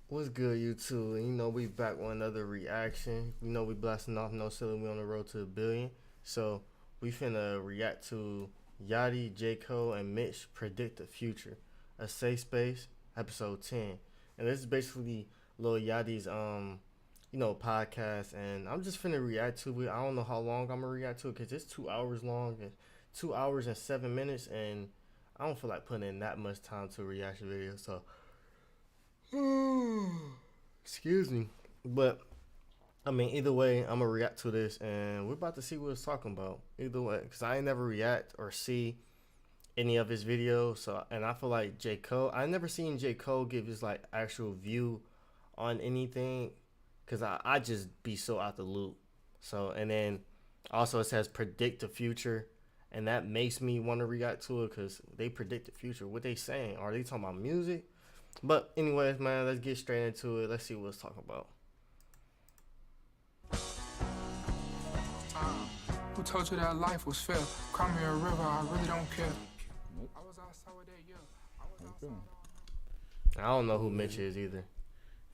What's good, YouTube? You know, we back with another reaction. You know, we blasting off No Silly. We on the road to a billion. So, we finna react to Yachty, J. Cole, and Mitch Predict the Future. A Safe Space, episode 10. And this is basically Lil Yachty's, podcast. And I'm just finna react to it. I don't know how long I'm gonna react to it because it's 2 hours long. And 2 hours and 7 minutes. And I don't feel like putting in that much time to a reaction video. So, excuse me. But I mean, either way, I'm gonna react to this, and we're about to see what it's talking about. Either way, because I ain't never react or see any of his videos. So, and I feel like J. Cole, I never seen J. Cole give his like actual view on anything, because I just be so out the loop. So, and then also it says predict the future, and that makes me want to react to it because they predict the future. What they saying? Are they talking about music? But anyways, man, let's get straight into it. Let's see what it's talking about. Who told you that life was fair? Cry me a river, I really don't care. Nope. I was outside with that, yeah. I was How you outside. feeling? I don't know who Mitch is either.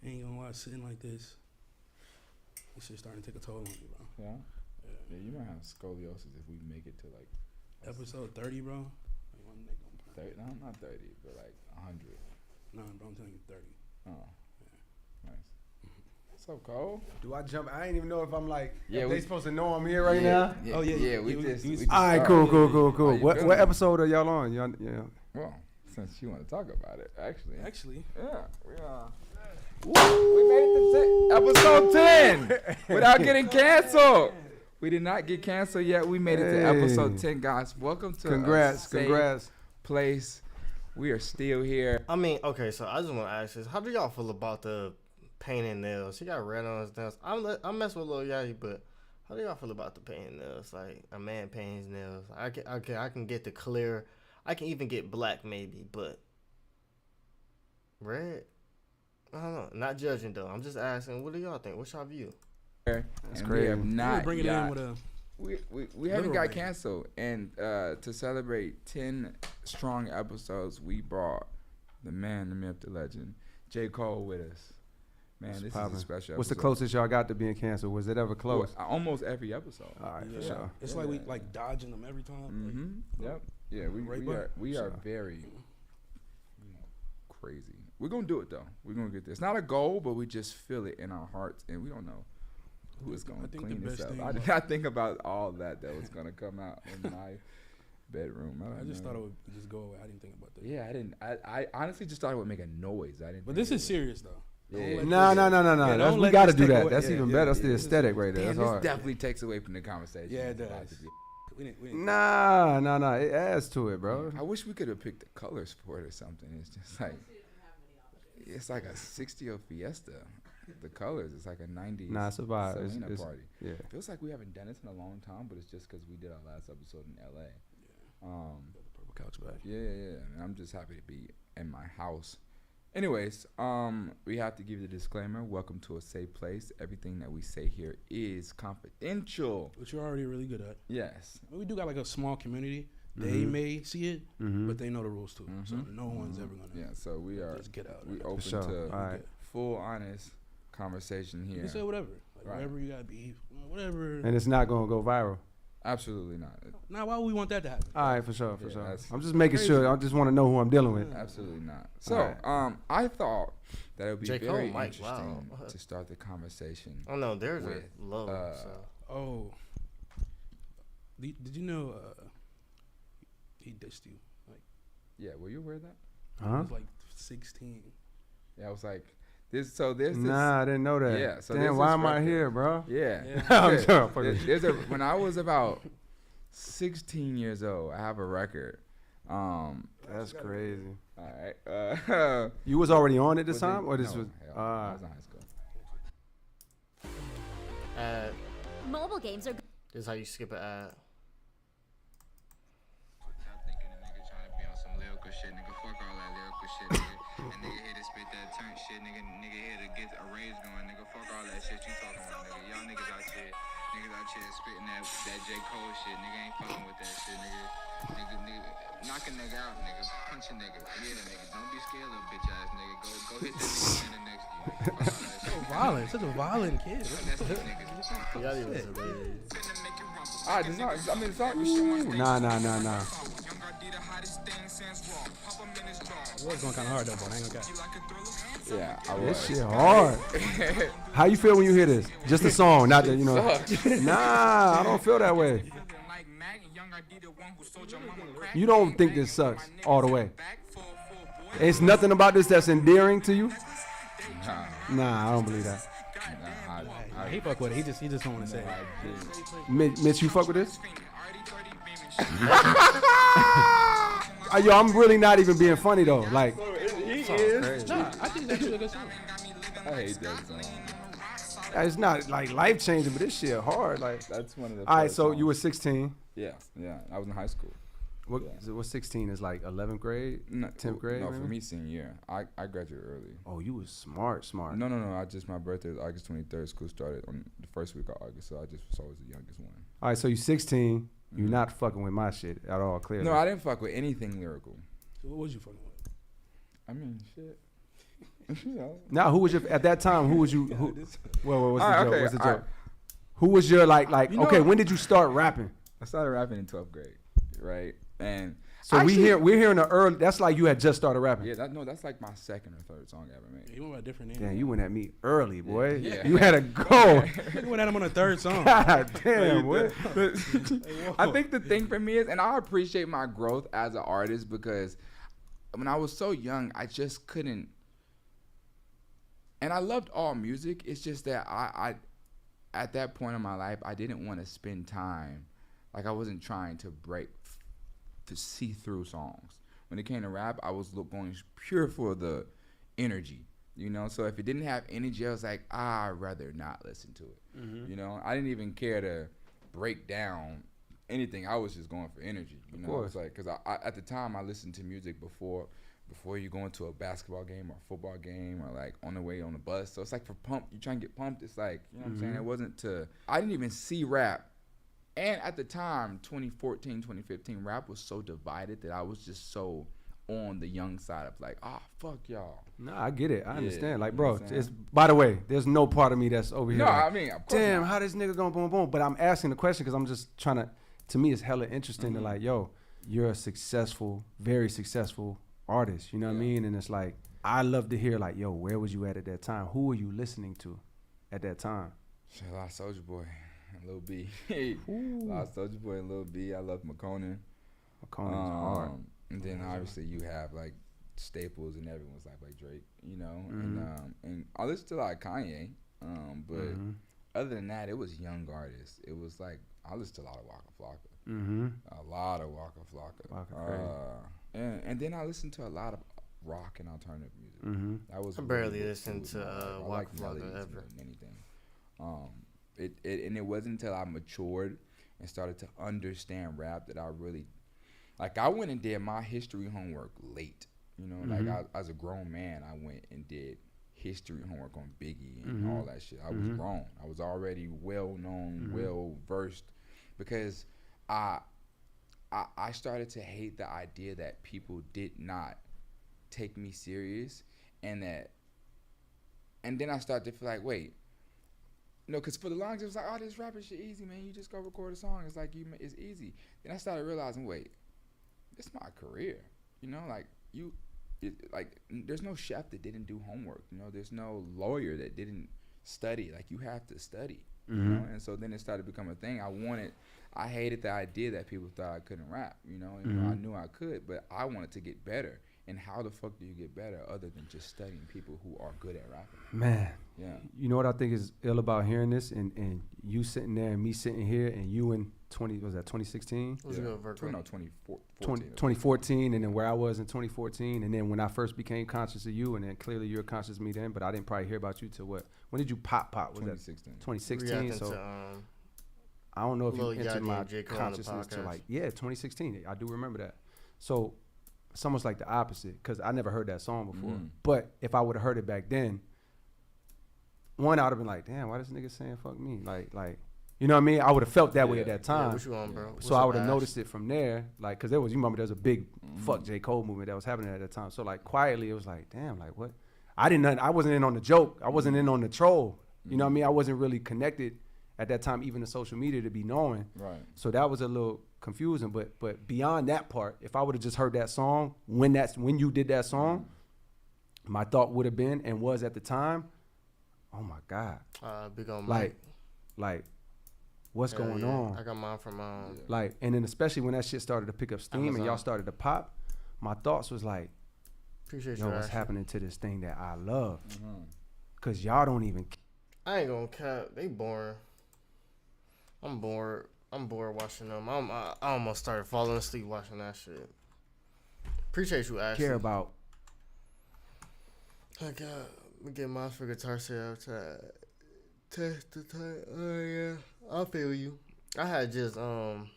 Ain't gonna lie, sitting like this shit starting to take a toll on me, bro. Yeah? Yeah, you might have scoliosis if we make it to like Episode 30, bro. Like, my neck gonna pop. 30, no, not 30, but like 100. Nah, bro, I'm telling you, 30. Oh, nice. What's up, Cole? Do I jump? I ain't even know if I'm like. Yeah, Yeah, we- they supposed to know I'm here right yeah, now. Yeah, Oh, yeah, yeah. yeah, We we- just. we- we just All right, started. cool. How you What feeling? episode are y'all on? Y'all, yeah. Well, since you want to talk about it, actually. Actually, Yeah, we are. We made it to episode 10 without getting canceled. We did not get canceled yet. We made it to episode Hey. 10, guys. Welcome to Congrats, a safe congrats. place. We are still here. I mean, okay, so I just want to ask this: how do y'all feel about the painting nails? He got red on his nails. I mess with Lil Yachty, but how do y'all feel about the painting nails? Like a man painting his nails. I can get the clear. I can even get black maybe, but red. I don't know. Not judging though. I'm just asking. What do y'all think? What's y'all view? That's crazy. We have we were not bringing it yet. in with a. We haven't literal got rating. canceled, and to celebrate 10 strong episodes, we brought the man, the myth, the legend, J. Cole, with us. Man, What's this poppin'? is a special. What's the episode. closest y'all got to being canceled? Was it ever close? Well, almost every episode. All right, Yeah. for sure. It's Yeah. like we like dodging them every time. Mm-hmm. Yep. Yeah, Right, we bud? are Sure. very, crazy. We're gonna do it though. We're gonna get this. It's not a goal, but we just feel it in our hearts, and we don't know who is gonna I think clean the this best up. thing I did not think about all that was gonna come out in my bedroom. I just know. thought it would just go away. I didn't think about that. Yeah, I didn't. I honestly just thought it would make a noise. I didn't. But think this it is would- serious though. Yeah. Don't let No, this- no. Yeah, That's, don't we let got to this do take that. away- That's yeah, even yeah, better. That's yeah, the this is- aesthetic right there. Damn, That's this hard. definitely takes away from the conversation. Yeah, it that's about does. to be. We didn't. Nah. It adds to it, bro. I wish we could have picked the colors for it or something. It's just like it's like a 60th Fiesta. The colors, it's like a 90s. Nah, it's a vibe. Selena It's- party. Yeah. Feels like we haven't done this in a long time, but it's just because we did our last episode in LA. Purple couch back. Yeah. And I'm just happy to be in my house. Anyways, we have to give the disclaimer. Welcome to a safe place. Everything that we say here is confidential. Which you're already really good at. Yes. We do got like a small community. They may see it, but they know the rules too. So no one's ever gonna. Yeah. So we are. Just get out. We Right? open sure. to All right. full, honest conversation You here. can say whatever. Like Right. whatever you gotta be. Whatever. And it's not gonna go viral. Absolutely not. Now, why would we want that to happen? All right, for sure. Yeah, that's I'm just making crazy. sure. I just want to know who I'm dealing with. Absolutely not. So, Alright. I thought that it would be J. Cole, very Mike, interesting wow. to start the conversation. Oh no, theirs are With, low. So. Oh. Did you know he ditched you? Like Yeah, were you aware of that? he Huh? was like 16. Yeah, I was like, this. So there's this. Nah, I didn't know that. Yeah, so Damn, there's why this am I record. here, bro? Yeah. I'm Okay. sure. Fuck it. There's a when I was about 16 years old, I have a record. That's crazy. All right. You was already on at this was time, in- or this no, was? hell, I was in high school. Ad. Mobile games are This is how you skip an ad. Y'all thinking a nigga tryna be on some lyrical shit, nigga. Fuck all that lyrical shit, nigga. And nigga here to spit that turn shit, nigga. Nigga here to get a raise going, nigga. Fuck all that shit you talking about, nigga. Y'all niggas out here spitting that J. Cole shit, nigga. Ain't fucking with that shit, nigga. Nigga, knock a nigga out, nigga. Punch a nigga. Yeah, nigga. Don't be scared, little bitch ass nigga. Go hit that nigga standing next to you. Fuck all that shit. So violent, such a violent kid. That's what niggas. Yachty was hilarious. Alright, it's not. I mean, it's not. Nah. It was going kind of hard though, but I ain't gonna cap. Yeah, I This was. shit hard. How you feel when you hear this? Just the song, not the, you know. Nah, I don't feel that way. You don't think this sucks all the way. It's nothing about this that's endearing to you? Nah, I don't believe that. He fuck with it. He just don't want to say it. Mitch, you fuck with this? Yo, I'm really not even being funny though. Like, Nah, I think that's a good song. I hate that song. it's not like life changing, but this shit hard. Like, That's one of the. all right, first so songs. you were 16. Yeah. I was in high school. What? Yeah. So what's 16 is like 11th grade, No, 10th grade. No, for maybe? me, senior year. I graduated early. Oh, you was smart. No. My birthday is August 23rd. School started on the first week of August, so I just was always the youngest one. All right, so you 16. You're not fucking with my shit at all. Clearly. No, I didn't fuck with anything lyrical. So what was you fucking with? I mean, shit. You know. Now, who was your at that time? Who was you? Who? Well, what's the All right, joke? okay, What's the all joke? Who was your like? You know- Okay, when did you start rapping? I started rapping in 12th grade, right? And So actually- we're hearing the early. That's like you had just started rapping. Yeah, that's like my second or third song I ever made. You went by a different name. Damn, you went at me early, boy. Yeah. You had to go. Nigga went at him on the third song. God damn, boy. I think the thing for me is, and I appreciate my growth as an artist because when I was so young, I just couldn't. And I loved all music. It's just that I at that point in my life, I didn't want to spend time. Like I wasn't trying to see through songs. When it came to rap, I was going pure for the energy, you know? So if it didn't have energy, I was like, I'd rather not listen to it. You know, I didn't even care to break down anything. I was just going for energy, you know? course. It's like, cause I at the time I listened to music before you go into a basketball game or football game or like on the way on the bus. So it's like for pump, you try and get pumped. It's like, you know what I'm saying? It wasn't I didn't even see rap. And at the time, 2014, 2015, rap was so divided that I was just so on the young side of like, fuck y'all. No, I get it. I Yeah, understand. Like, you know bro, what I'm saying? it's by the way, there's no part of me that's over here. No, like, I mean, of course damn, not. how this nigga going boom boom? But I'm asking the question because I'm just trying to me, it's hella interesting Mm-hmm. to like, yo, you're a successful, very successful artist. You know what I Yeah. mean? And it's like, I love to hear like, yo, where was you at that time? Who were you listening to at that time? Shit, Lost Soldier Boy and Lil B. Lost Soldier Boy and Lil B. I love McConan. McConan was hard. And then obviously you have like staples and everyone's like Drake, you know, and I listen to a lot of Kanye, but other than that, it was young artists. It was like I listened to a lot of Waka Flocka, Mm-hmm. a lot of Waka Flocka, Waka and then I listened to a lot of rock and alternative music. Mm-hmm. That was I really barely what listened fueled to, my life. I Waka like Flocka melodies more ever. than anything. And it wasn't until I matured and started to understand rap that I really, like, I went and did my history homework late. You know, like as a grown man, I went and did history homework on Biggie and all that shit. I was grown. I was already well known, well versed, because I started to hate the idea that people did not take me serious, and then I started to feel like, wait, no, because for the longest it was like, oh, this rapping shit easy, man. You just go record a song. It's like it's easy. Then I started realizing, wait, it's my career. You know, like there's no chef that didn't do homework. You know, there's no lawyer that didn't study. Like, you have to study. You know, and so then it started to become a thing. I hated the idea that people thought I couldn't rap. You know, and I knew I could, but I wanted to get better. And how the fuck do you get better other than just studying people who are good at rapping? Man, Yeah. you know what I think is ill about hearing this, and you sitting there and me sitting here, and you in 2016? What's good, Virgo? No, 2014. 2014, and then where I was in 2014, and then when I first became conscious of you, and then clearly you're conscious of me then, but I didn't probably hear about you till what? When did you pop? Was that 2016. 2016? Reacting So to, I don't know if you Lil entered Yachty my and J. Cole on the consciousness to podcast. like, yeah, 2016. I do remember that. So it's almost like the opposite, because I never heard that song before. But if I would have heard it back then, one, I would have been like, damn, why this nigga saying fuck me? Like, You know what I mean? I would have felt that way at Yeah. that time. Yeah, what you on, bro? What's So I up, would have Ash? noticed it from there, like, cause there was, you remember, there was a big fuck J. Cole movement that was happening at that time. So like quietly, it was like, damn, like what? I wasn't in on the joke. I wasn't in on the troll. You know what I mean? I wasn't really connected at that time, even to social media to be knowing. Right. So that was a little confusing. But beyond that part, if I would have just heard that song when you did that song, my thought would have been and was at the time, oh my God, Big on Mike. like what's Hell going yeah. on? I got mine from Like, and then especially when that shit started to pick up steam and Amazon. y'all started to pop, my thoughts was like, appreciate yo, you. what's Ash. happening to this thing that I love? Cause y'all don't even. I ain't gonna cap. They boring. I'm bored. I'm bored watching them. I almost started falling asleep watching that shit. Appreciate you, Ashley. care about. I got. Let me get mine for guitar sales. Test the time. Oh yeah, I feel you. I had just when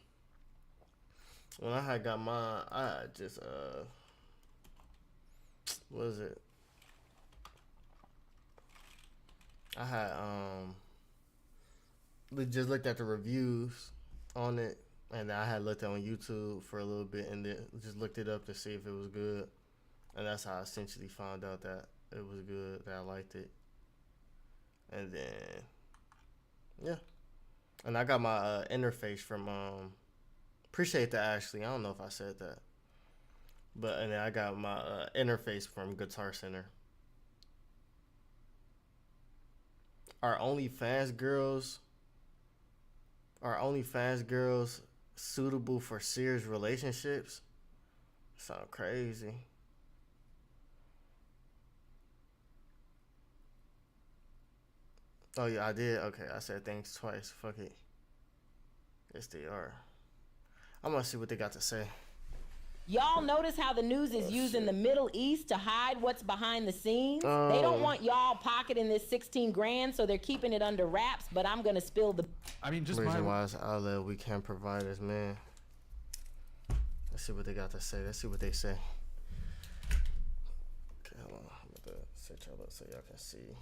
I had got mine, I had just what is it? I had just looked at the reviews on it, and I had looked on YouTube for a little bit, and then just looked it up to see if it was good, and that's how I essentially found out that it was good, that I liked it, and then yeah, and I got my interface from appreciate that, Ashley. I don't know if I said that, but and then I got my interface from Guitar Center. Are OnlyFans girls suitable for serious relationships? Sound crazy. Oh yeah, I did. Okay, I said thanks twice. Fuck it. Yes, they are. I'm gonna see what they got to say. Y'all notice how the news is using the Middle East to hide what's behind the scenes? They don't want y'all pocketing this 16 grand, so they're keeping it under wraps, but I'm gonna spill the... I mean, just Reason why it's outlet we can't provide us, man. Let's see what they got to say. Let's see what they say. Okay, hold on. I'm about to set y'all up so y'all can see.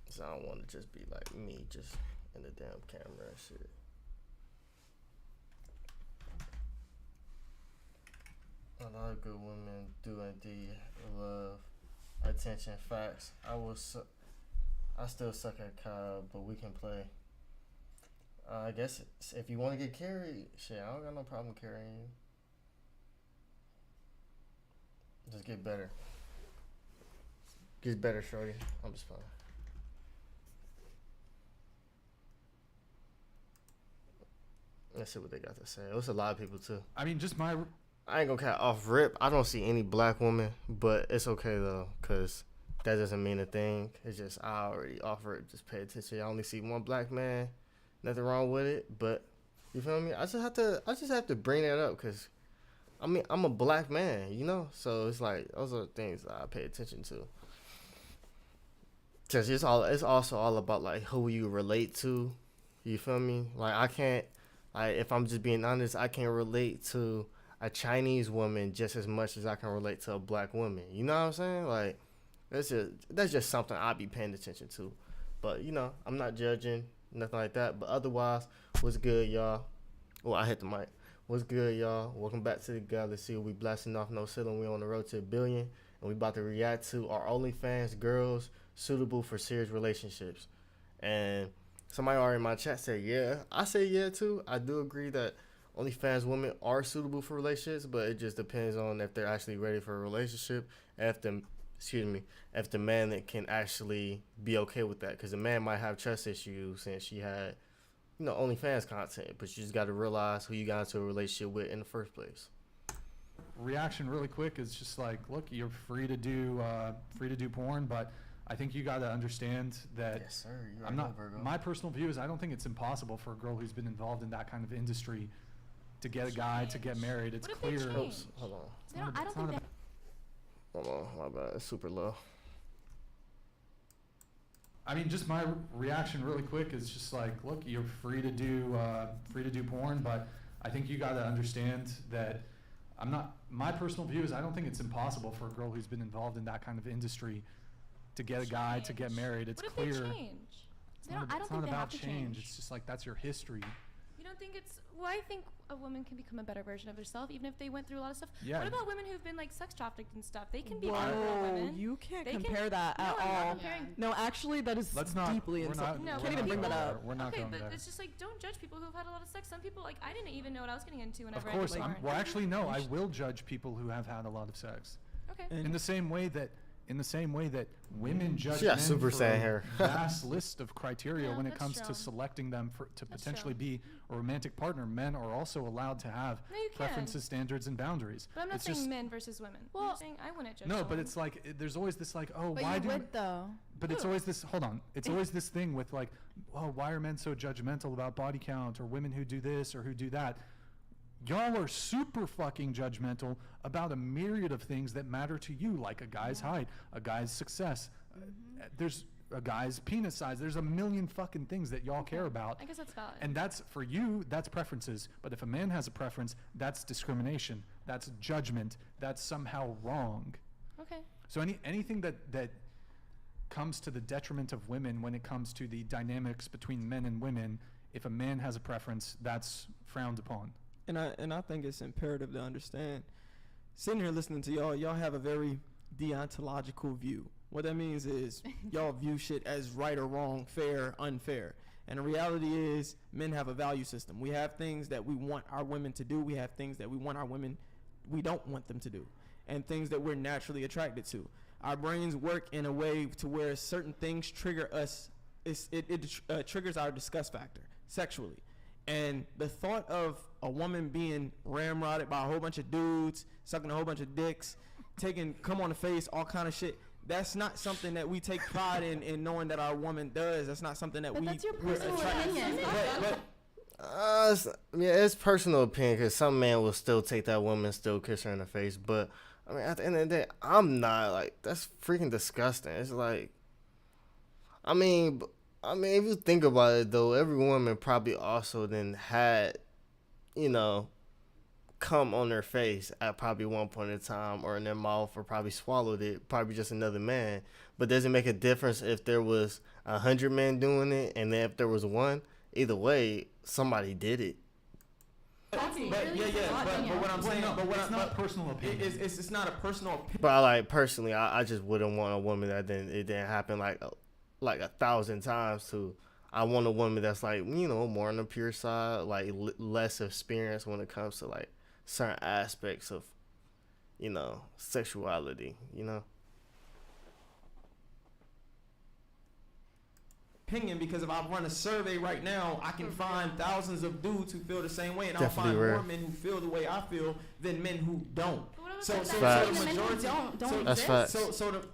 So I don't want to just be like me, just in the damn camera and shit. A lot of good women do indeed love attention. Facts. I still suck at COD, but we can play. I guess if you want to get carried, shit, I don't got no problem carrying you. Just get better. Get better, shorty. I'm just fine. Let's see what they got to say. It was a lot of people too. I mean, just my... I ain't gonna cat off rip. I don't see any black woman, but it's okay though, cause that doesn't mean a thing. It's just I already offer it. Just pay attention. I only see one black man. Nothing wrong with it, but you feel me? I just have to bring that up, cause I mean I'm a black man, you know. So it's like those are things that I pay attention to. Cause it's also all about like who you relate to. You feel me? Like I can't. Like if I'm just being honest, I can't relate to a Chinese woman just as much as I can relate to a black woman. You know what I'm saying? Like that's just something I'll be paying attention to. But you know, I'm not judging, nothing like that. But otherwise, what's good, y'all? Oh, I hit the mic. What's good, y'all? Welcome back to the Galaxy. We blasting off no ceiling. We on the road to 1 billion, and we about to react to our OnlyFans girls suitable for serious relationships. And somebody already in my chat said yeah. I say yeah too. I do agree that OnlyFans women are suitable for relationships, but it just depends on if they're actually ready for a relationship, and if the man that can actually be okay with that, because the man might have trust issues since she had, you know, OnlyFans content, but you just got to realize who you got into a relationship with in the first place. reaction really quick is just like, look, you're free to do porn, but I think you got to understand that Yes, sir. You I'm not. Virgo. My personal view is I don't think it's impossible for a girl who's been involved in that kind of industry to get a guy to get married. It's What if they clear. change? Oops, hold on. They don't, I don't think that. Hold on, my bad. It's super low. I mean, just my reaction really quick is just like, look, you're free to do porn, but I think you got to understand that I'm not. My personal view is I don't think it's impossible for a girl who's been involved in that kind of industry to get a guy to get married. It's What if clear. they change? It's not, I don't it's think not they about have to change. It's just like that's your history. You don't think it's? Well, I think a woman can become a better version of herself, even if they went through a lot of stuff. Yeah. What about women who've been like sex trafficked and stuff? They can be better women. You can't They can- compare that no, at I'm not all. comparing. No, actually, that is Let's not. deeply We're not. insulting. No, You we're can't not even bring going that there. up. We're not Okay, going but there. it's just like don't judge people who've had a lot of sex. Some people like I didn't even know what I was getting into whenever Of course, I did porn. well, actually, no. I will judge people who have had a lot of sex. Okay. In the same way that women judge She got men Super for Saiyan a hair. vast list of criteria Yeah, when it that's comes to true. selecting them to That's potentially true. be a romantic partner. Men are also allowed to have No, you can. preferences, standards, and boundaries. But I'm not It's saying just- men versus women. Well- I'm saying I wouldn't judge. No, but someone. it's like there's always this like, oh, But why you do? would though. But it's always this. Hold on. It's always this thing with like, oh, why are men so judgmental about body count or women who do this or who do that? Y'all are super fucking judgmental about a myriad of things that matter to you, like a guy's height, a guy's success. There's a guy's penis size. There's a million fucking things that y'all care about. I guess that's valid. And that's for you, that's preferences. But if a man has a preference, that's discrimination. That's judgment. That's somehow wrong. Okay. So anything that comes to the detriment of women when it comes to the dynamics between men and women, if a man has a preference, that's frowned upon. And I think it's imperative to understand. Sitting here listening to y'all have a very deontological view. What that means is y'all view shit as right or wrong, fair, unfair. And the reality is men have a value system. We have things that we want our women to do. We have things that we don't want them to do. And things that we're naturally attracted to. Our brains work in a way to where certain things trigger us. It triggers our disgust factor sexually. And the thought of a woman being ramrodded by a whole bunch of dudes, sucking a whole bunch of dicks, taking cum on the face, all kind of shit, that's not something that we take pride in knowing that our woman does. That's not something that But that's your we're personal attracted opinion. But It's personal opinion because some man will still take that woman and still kiss her in the face. But I mean, at the end of the day, I'm not like that's freaking disgusting. It's like, I mean, if you think about it though, every woman probably also then had, cum on their face at probably one point in time, or in their mouth, or probably swallowed it. Probably just another man. But does it make a difference if there was 100 men doing it, and then if there was one? Either way, somebody did it. But what I'm saying, it's not personal opinion. It's not a personal opinion. But I personally, I just wouldn't want a woman that it didn't happen like 1,000 times to. I want a woman that's like, more on the pure side, like less experience when it comes to like certain aspects of, sexuality, Opinion, because if I run a survey right now, I can find thousands of dudes who feel the same way, and Definitely I'll find rare. more men who feel the way I feel than men who don't. So Facts. the majority don't That's facts.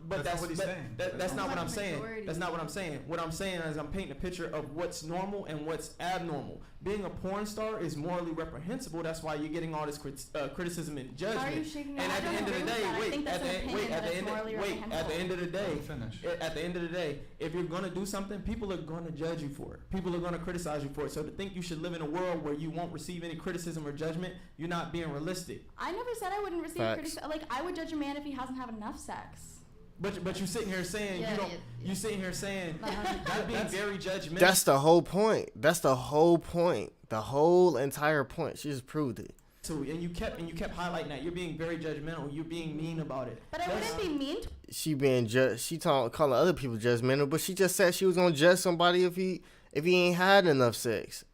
But That's not what he's saying. That's not what I'm saying. Majority. That's not what I'm saying. What I'm saying is I'm painting a picture of what's normal and what's abnormal. Being a porn star is morally reprehensible. That's why you're getting all this criticism and judgment. How are you shaking And that? at the I don't end of the agree with day, that. I wait, think that's at the an end, opinion wait, at that the is end, morally wait, at the reprehensible. end of the day, Finish. at the end of the day, if you're gonna do something, people are gonna judge you for it. People are gonna criticize you for it. So to think you should live in a world where you won't receive any criticism or judgment, you're not being realistic. I never said I wouldn't receive Facts. criticism. Like, I would judge a man if he hasn't had enough sex. But you sitting here saying Yeah, you don't. yeah. You sitting here saying you're being very judgmental. That's the whole point. That's the whole point. The whole entire point. She just proved it. And you kept highlighting that you're being very judgmental. You're being mean about it. But I wouldn't be mean She being she calling other people judgmental, but she just said she was gonna judge somebody if he ain't had enough sex.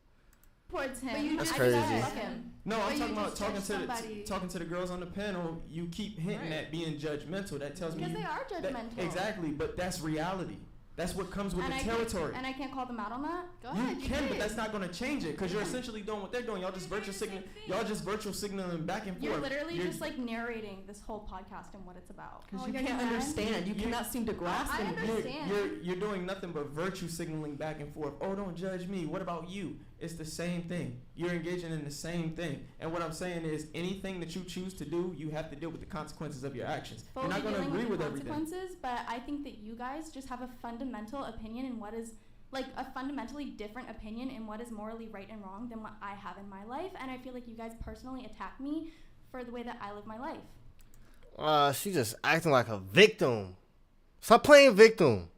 towards him. But you That's just crazy. Fuck him. No, But I'm you talking about just judge somebody. talking to the girls on the panel. You keep hinting Right. at being judgmental. That tells me Because they are that- judgmental. exactly, but that's reality. That's what comes with And the I territory. and I can't call them out on that. Go You ahead. can, but that's not going to change it because you're essentially doing what they're doing. Y'all just virtual signaling back and forth. You're literally You're- just like narrating this whole podcast and what it's about. Because Oh, you you're can't mad? understand. You You- cannot seem to grasp I it. understand. You're doing nothing but virtue signaling back and forth. Oh, don't judge me. What about you? It's the same thing. You're engaging in the same thing. And what I'm saying is anything that you choose to do, you have to deal with the consequences of your actions. Fully You're not going to dealing agree with the everything. consequences, but I think that you guys just have a fundamental opinion in what is like a fundamentally different opinion in what is morally right and wrong than what I have in my life, and I feel like you guys personally attack me for the way that I live my life. She just acting like a victim. Stop playing victim.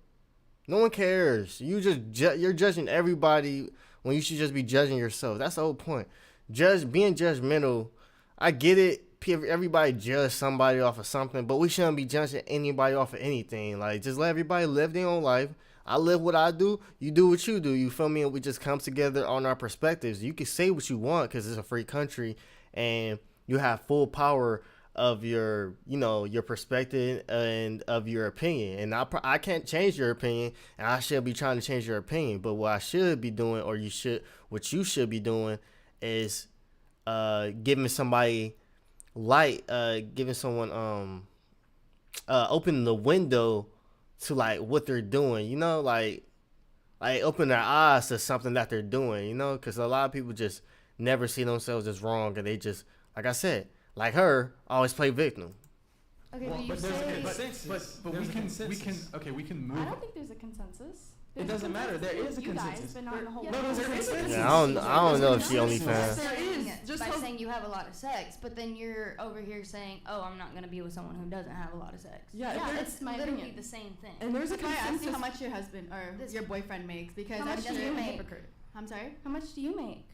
No one cares. You're judging everybody when you should just be judging yourself. That's the whole point. Being judgmental. I get it. Everybody judge somebody off of something, but we shouldn't be judging anybody off of anything. Like, just let everybody live their own life. I live what I do. You do what you do. You feel me? And we just come together on our perspectives. You can say what you want because it's a free country, and you have full power of your perspective and of your opinion. And I can't change your opinion, and I shouldn't be trying to change your opinion. But what I should be doing, what you should be doing, is giving somebody light, giving someone opening the window to like what they're doing, like open their eyes to something that they're doing, because a lot of people just never see themselves as wrong, and they just, like I said, like her, always play victim. Okay, Well, but you but there's a say consensus. But we can move. I don't think there's a consensus. It doesn't matter. There is a You consensus. guys, but not in the whole No, world. there is a consensus. Yeah, I don't know if she only Yes, fans. there is. Just by how- saying you have a lot of sex, but then you're over here saying, "Oh, I'm not gonna be with someone who doesn't have a lot of sex." Yeah, Yeah, there- it's my literally opinion. the same thing. and there's a Can I ask you consensus. how much your husband or This- your boyfriend makes? Because How I'm much just do you a make? hypocrite. I'm sorry. How much do you make?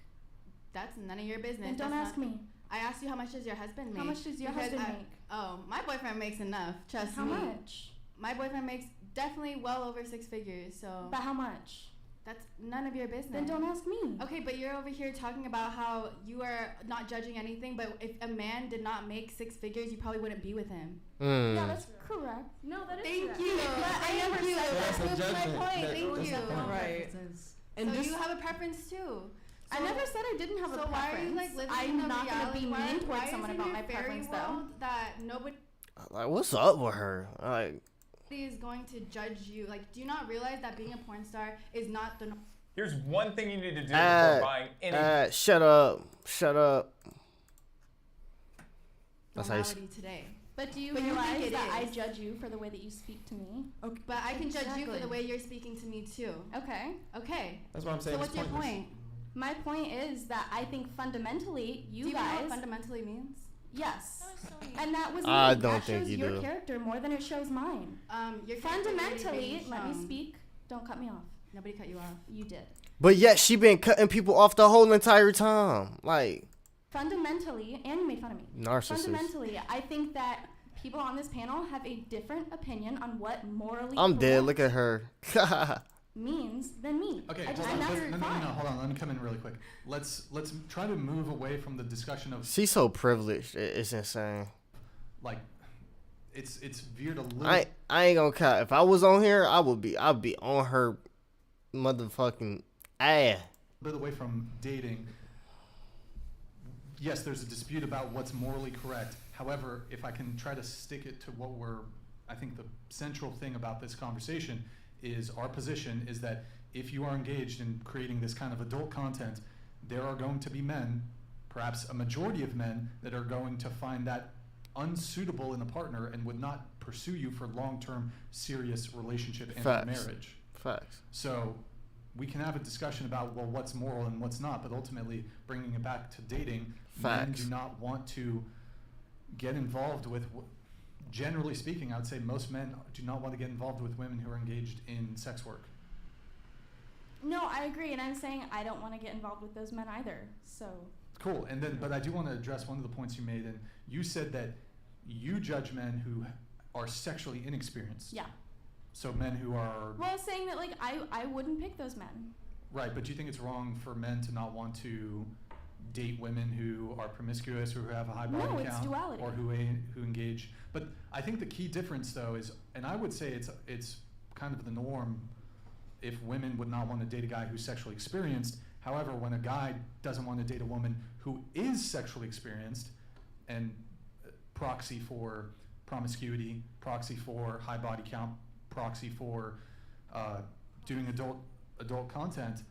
That's none of your business. Then don't That's ask not- me. I asked you how much does your husband make? How much does your Because husband I- make? Oh, my boyfriend makes enough. Trust How me. much? My boyfriend makes definitely well over 6 figures. So But how much? that's none of your business. Then don't ask me. Okay, but you're over here talking about how you are not judging anything, but if a man did not make 6 figures, you probably wouldn't be with him. Yeah, that's correct. No, that is Thank correct. you. But I never Thank said you. that. That's a That's my judgment. point. That- Thank that's you. the point. Right. And so this- you have a preference too. I So- never said I didn't have a so preference. why are you like living I'm in a not gonna be reality? mean towards why someone is about in my your fairy preference, though. world that nobody Like, what's up with her? Like, is going to judge you? Like, do you not realize that being a porn star is not the Here's one thing you need to do before buying any. shut up. That's how you. normality today? But do you But you realize think it that I is. judge you for the way that you speak to me? Okay, but I can judge you for Exactly. the way you're speaking to me too. Okay. Okay. That's what I'm saying. So it's what's your pointless. point? My point is that I think fundamentally Do you you know guys what fundamentally means? yes. That was so mean. And that was me. I don't that think shows you your do. character more than it shows mine. Your character really Fundamentally, being let me shown. speak. Don't cut me off. Nobody cut you off. You did. But yet she been cutting people off the whole entire time. Like, Fundamentally, and you made fun of me. narcissist. Fundamentally, I think that people on this panel have a different opinion on what morally I'm dead. correct Look at her. means than me. Okay, I just hold on. never No, thought. hold on. Let me come in really quick. Let's try to move away from the discussion of She's so privileged. It's insane. like it's veered a little. I ain't gonna cut. If I was on here, I'd be on her motherfucking ass. bit away from dating. Yes, there's a dispute about what's morally correct. However, if I can try to stick it to what I think the central thing about this conversation is our position is that if you are engaged in creating this kind of adult content, there are going to be men, perhaps a majority of men, that are going to find that unsuitable in a partner and would not pursue you for long-term serious relationship and Facts. marriage. Facts. So we can have a discussion about, well, what's moral and what's not, but ultimately bringing it back to dating, men Facts. do not want to get involved with, generally speaking, I would say most men do not want to get involved with women who are engaged in sex work. No, I agree, and I'm saying I don't want to get involved with those men either. So Cool, and then, but I do want to address one of the points you made, and you said that you judge men who are sexually inexperienced. yeah. So men who are, Well, saying that like I wouldn't pick those men. right, but do you think it's wrong for men to not want to date women who are promiscuous or who have a high body No, count? it's duality. Or who engage? But I think the key difference though is, and I would say it's kind of the norm if women would not want to date a guy who's sexually experienced. However, when a guy doesn't want to date a woman who is sexually experienced, and proxy for promiscuity, proxy for high body count, proxy for doing adult content,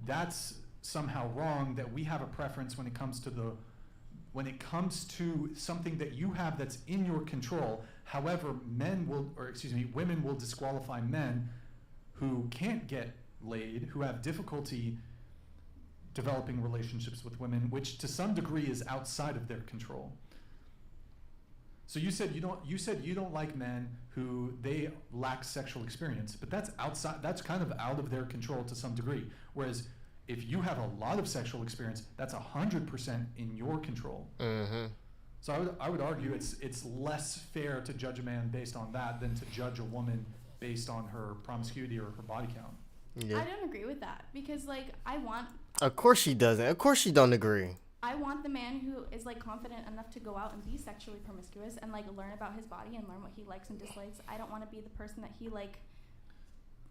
that's somehow wrong. That we have a preference when it comes to something that you have that's in your control. However, women will disqualify men who can't get laid, who have difficulty developing relationships with women, which to some degree is outside of their control. So you said you don't like men who they lack sexual experience, but that's outside. That's kind of out of their control to some degree. Whereas if you have a lot of sexual experience, that's 100% in your control. Mm-hmm. So I would argue it's less fair to judge a man based on that than to judge a woman based on her promiscuity or her body count. Yeah. I don't agree with that because like Of course she doesn't. Of course she don't agree. I want the man who is like confident enough to go out and be sexually promiscuous and like learn about his body and learn what he likes and dislikes. I don't want to be the person that he like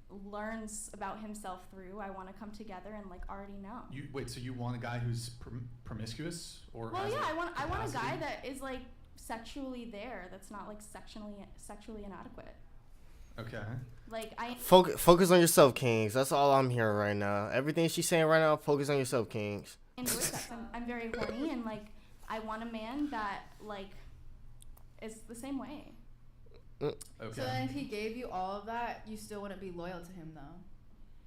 learns about himself through. I want to come together and like already know. So you want a guy who's promiscuous or? Well, has yeah, I want a capacity? guy that is like sexually there. That's not like sexually inadequate. Okay. Like I focus on yourself, Kings. That's all I'm hearing right now. Everything she's saying right now, focus on yourself, Kings. enjoy sex. I'm very horny and like I want a man that like is the same way. Okay. So then if he gave you all of that, you still wouldn't be loyal to him though.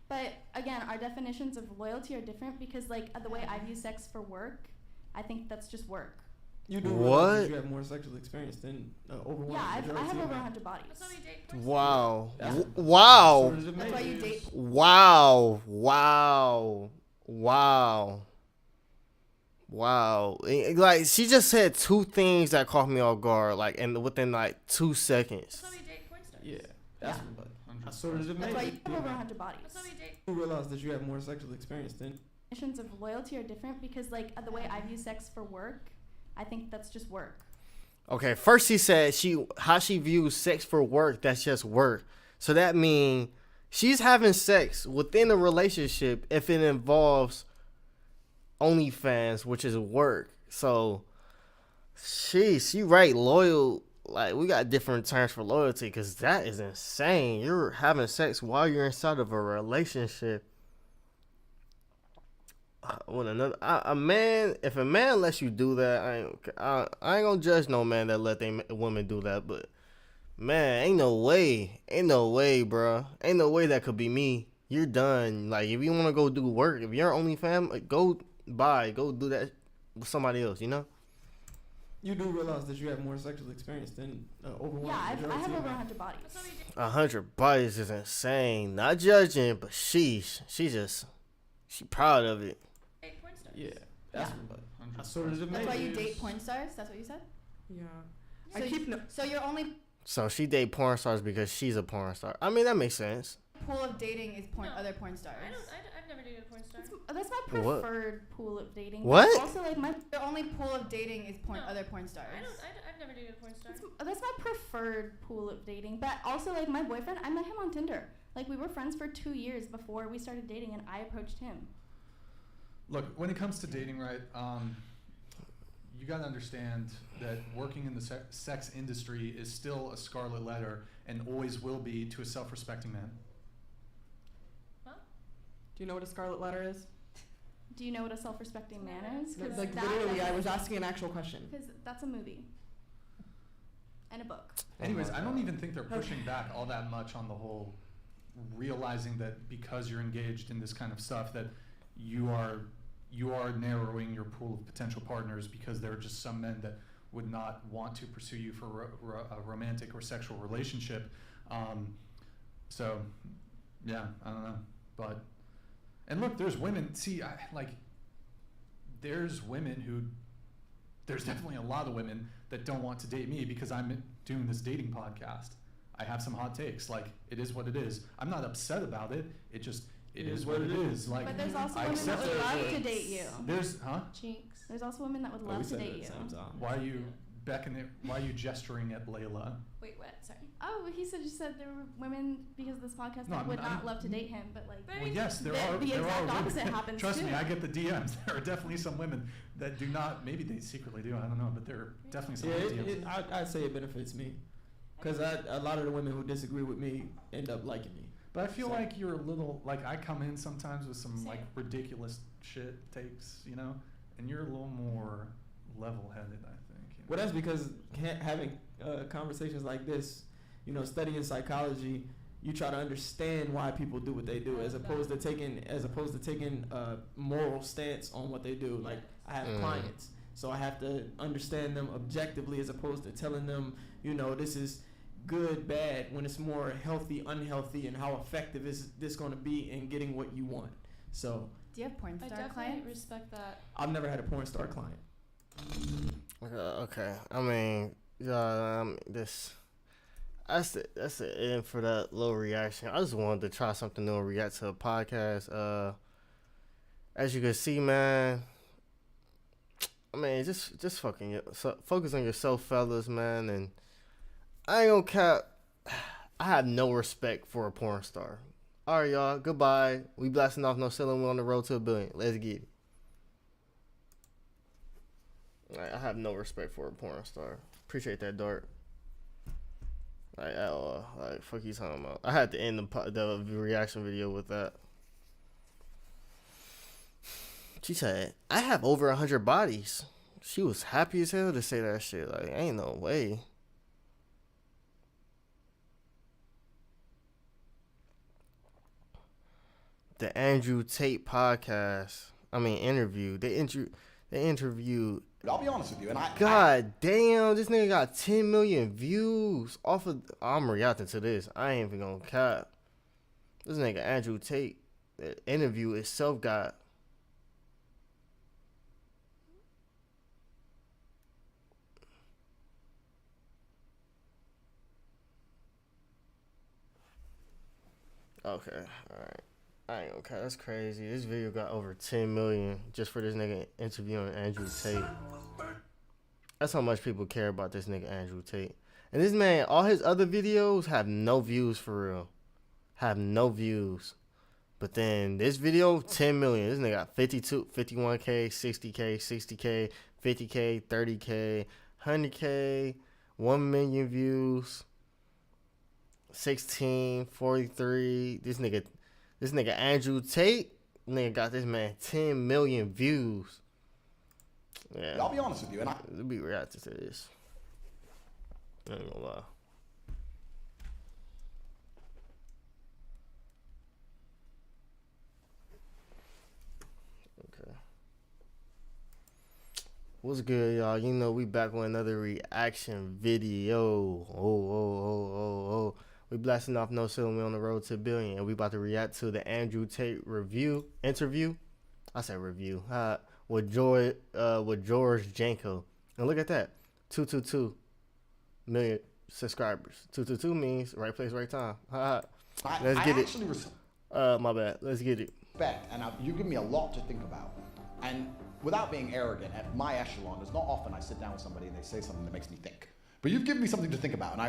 But again, our definitions of loyalty are different because like the way I view sex for work, I think that's just work. You do What? realize that you have more sexual experience than overwhelming Yeah, I have majority of over men. 100 bodies. Wow. That's- Wow. That's why you date. Wow. Wow. Wow. Wow. Like she just said two things that caught me off guard, like and within like 2 seconds. Yeah, that's what sort of That's why you have over 100 bodies. You realize that you have more sexual experience than. Definitions of loyalty are different because like the way I view sex for work, I think that's just work. Okay, first she said how she views sex for work, that's just work. So that means she's having sex within a relationship if it involves OnlyFans, which is work. So she right, loyal. Like we got different terms for loyalty because that is insane. You're having sex while you're inside of a relationship. With another a man, if a man lets you do that, I ain't gonna judge no man that let they women do that. But man, ain't no way, bro. Ain't no way that could be me. You're done. Like if you want to go do work, if you're only fam, go do that with somebody else. You know. You do realize that you have more sexual experience than overwhelming Yeah, I majority have of over men. 100 bodies. 100 bodies is insane. Not judging, but she proud of it. Yeah, that's what sort of That's why you date porn stars. That's what you said. Yeah. So so you're only So she date porn stars because she's a porn star. I mean that makes sense. pool of dating is other porn stars. I've never dated a porn star. That's my What? preferred pool of dating. What? But also, like Your only pool of dating is other porn stars. I've never dated a porn star. That's my preferred pool of dating. But also, like my boyfriend, I met him on Tinder. Like we were friends for 2 years before we started dating, and I approached him. Look, when it comes to dating, right, you got to understand that working in the sex industry is still a scarlet letter and always will be to a self-respecting man. Do you know what a scarlet letter is? Do you know what a self-respecting man is? Like literally, I was asking an actual question. Because that's a movie and a book. Anyways, I don't even think they're pushing back all that much on the whole realizing that because you're engaged in this kind of stuff that you are narrowing your pool of potential partners because there are just some men that would not want to pursue you for a romantic or sexual relationship. So, yeah, I don't know. But, and look, there's women, there's definitely a lot of women that don't want to date me because I'm doing this dating podcast. I have some hot takes. Like, it is what it is. I'm not upset about it. It is what it is. Like, But there's also I women that accept would it. love to date you. Cheeks. There's also women that would we love to said it date at you. the same time. Why are you why are you gesturing at Layla? Wait, what? Sorry. Oh, well, he just said there were women because of this podcast No, that would I'm- not love to date him, but like. Well, yes, there the, are. The there exact are opposite women. happens Trust too. me, I get the DMs. There are definitely some women that do not. Maybe they secretly do. I don't know, but there are definitely some DMs. I'd say it benefits me, because a lot of the women who disagree with me end up liking me. But I feel like you're a little like I come in sometimes with some like ridiculous shit takes, you know, and you're a little more level-headed, I think. You know? Well, that's because having conversations like this, you know, studying psychology, you try to understand why people do what they do, as opposed to taking a moral stance on what they do. Like I have clients So I have to understand them objectively as opposed to telling them, you know, this is good, bad, when it's more healthy, unhealthy, and how effective is this going to be in getting what you want. So do you have porn I star definitely clients? respect that. I've never had a porn star client. Okay. I mean, that's the end for that little reaction. I just wanted to try something new and react to a podcast. As you can see, man, I mean, just focus on yourself, fellas, man. And I ain't gonna cap. I have no respect for a porn star. All right, y'all. Goodbye. We blasting off No Ceiling. We're on the road to $1 billion. Let's get it. I have no respect for a porn star. Appreciate that, Dart. Like, fuck you talking about? I had to end the reaction video with that. She said, I have over 100 bodies. She was happy as hell to say that shit. Like, ain't no way. The Andrew Tate podcast. Interview. They interviewed. I'll be honest with you, and God damn, this nigga got 10 million views off of. I'm reacting to this. I ain't even gonna cap. This nigga Andrew Tate, the interview itself got. Okay, all right. I ain't gonna cap. That's crazy. This video got over 10 million just for this nigga interviewing Andrew Tate. That's how much people care about this nigga Andrew Tate. And this man, all his other videos have no views for real. Have no views. But then this video, 10 million. This nigga got 51K, 60K, 60K, 50K, 30K, 100K, 1 million views, 16, 43. This nigga Andrew Tate, nigga got this man 10 million views. Yeah. I'll be honest with you, and I'll be reacting to this. I ain't gonna lie. Okay. What's good, y'all? You know we back with another reaction video. Oh. We blasting off No Ceiling. We on the road to $1 billion, and we about to react to the Andrew Tate interview. I said review. With George Janko. And look at that, 222 million subscribers. 222 means right place, right time. Let's get it. My bad. Let's get it. And you give me a lot to think about. And without being arrogant, at my echelon, it's not often I sit down with somebody and they say something that makes me think. But you've given me something to think about, and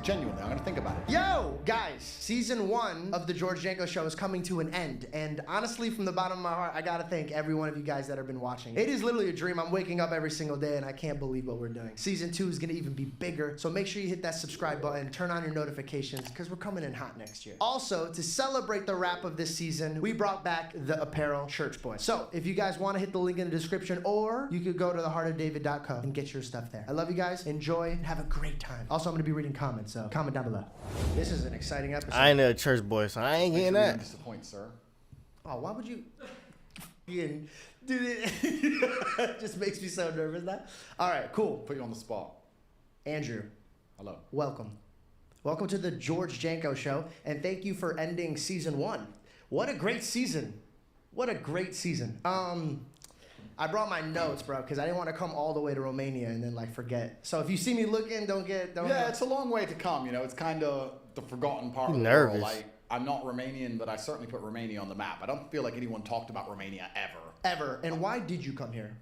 genuinely, I'm gonna think about it. Yo, guys, season 1 of the George Janko Show is coming to an end, and honestly, from the bottom of my heart, I gotta thank every one of you guys that have been watching. It is literally a dream. I'm waking up every single day, and I can't believe what we're doing. Season 2 is gonna even be bigger, so make sure you hit that subscribe button, turn on your notifications, because we're coming in hot next year. Also, to celebrate the wrap of this season, we brought back the apparel Church Boy. So, if you guys want to hit the link in the description, or you could go to theheartofdavid.co and get your stuff there. I love you guys. Enjoy. Have a great time. Also, I'm going to be reading comments, so comment down below. This is an exciting episode. I ain't a church boy, so I ain't getting that. Disappoint, sir. Oh, why would you? Dude, it just makes me so nervous now. All right, cool. Put you on the spot. Andrew. Hello. Welcome. Welcome to the George Janko Show, and thank you for ending season 1. What a great season. What a great season. I brought my notes, bro, because I didn't want to come all the way to Romania and then forget. So if you see me looking, don't. Yeah, it's a long way to come. You know, it's kind of the forgotten part of the nervous. world. I'm not Romanian, but I certainly put Romania on the map. I don't feel like anyone talked about Romania ever. And why did you come here?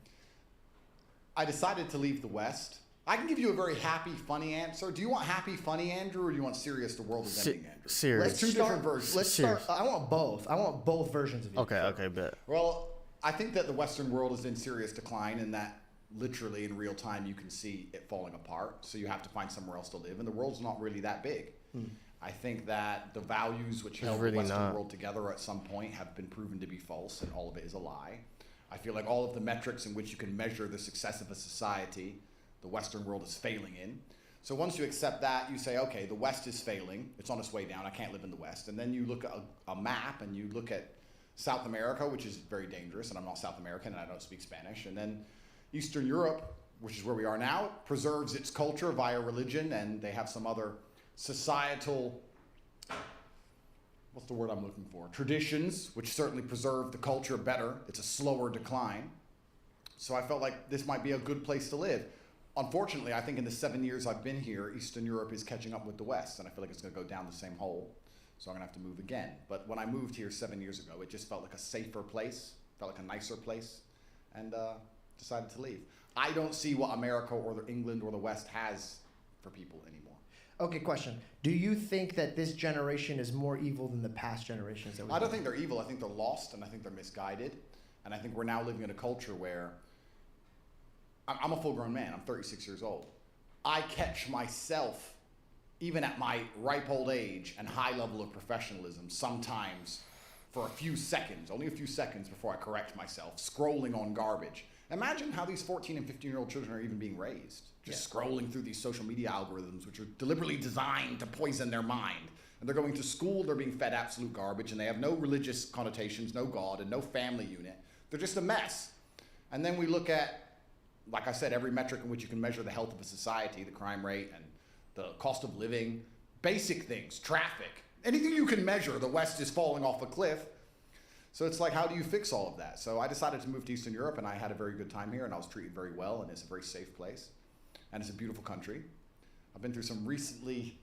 I decided to leave the West. I can give you a very happy, funny answer. Do you want happy, funny Andrew, or do you want serious, the world is ending Andrew? Serious. Two different versions. Let's start. I want both. I want both versions of you. Okay, bet. Well, I think that the Western world is in serious decline, and that literally in real time you can see it falling apart. So you have to find somewhere else to live, and the world's not really that big. I think that the values which held the Western world together at some point have been proven to be false, and all of it is a lie. I feel like all of the metrics in which you can measure the success of a society, the Western world is failing in. So once you accept that, you say, okay, the West is failing. It's on its way down. I can't live in the West. And then you look at a map, and you look at South America, which is very dangerous, and I'm not South American, and I don't speak Spanish. And then Eastern Europe, which is where we are now, preserves its culture via religion, and they have some other societal, what's the word I'm looking for? Traditions, which certainly preserve the culture better. It's a slower decline. So I felt like this might be a good place to live. Unfortunately, I think in the 7 years I've been here, Eastern Europe is catching up with the West, and I feel like it's going to go down the same hole. So I'm going to have to move again. But when I moved here 7 years ago, it just felt like a safer place, felt like a nicer place, and decided to leave. I don't see what America or the England or the West has for people anymore. Okay, question. Do you think that this generation is more evil than the past generations? That I don't think they're evil. I think they're lost, and I think they're misguided. And I think we're now living in a culture where I'm a full-grown man. I'm 36 years old. I catch myself, even at my ripe old age and high level of professionalism, sometimes for a few seconds, only a few seconds before I correct myself, scrolling on garbage. Imagine how these 14 and 15-year-old children are even being raised. Just scrolling through these social media algorithms, which are deliberately designed to poison their mind. And they're going to school, they're being fed absolute garbage, and they have no religious connotations, no God, and no family unit. They're just a mess. And then we look at, like I said, every metric in which you can measure the health of a society, the crime rate and the cost of living, basic things, traffic, anything you can measure, the West is falling off a cliff. So it's like, how do you fix all of that? So I decided to move to Eastern Europe, and I had a very good time here, and I was treated very well, and it's a very safe place, and it's a beautiful country. I've been through some recently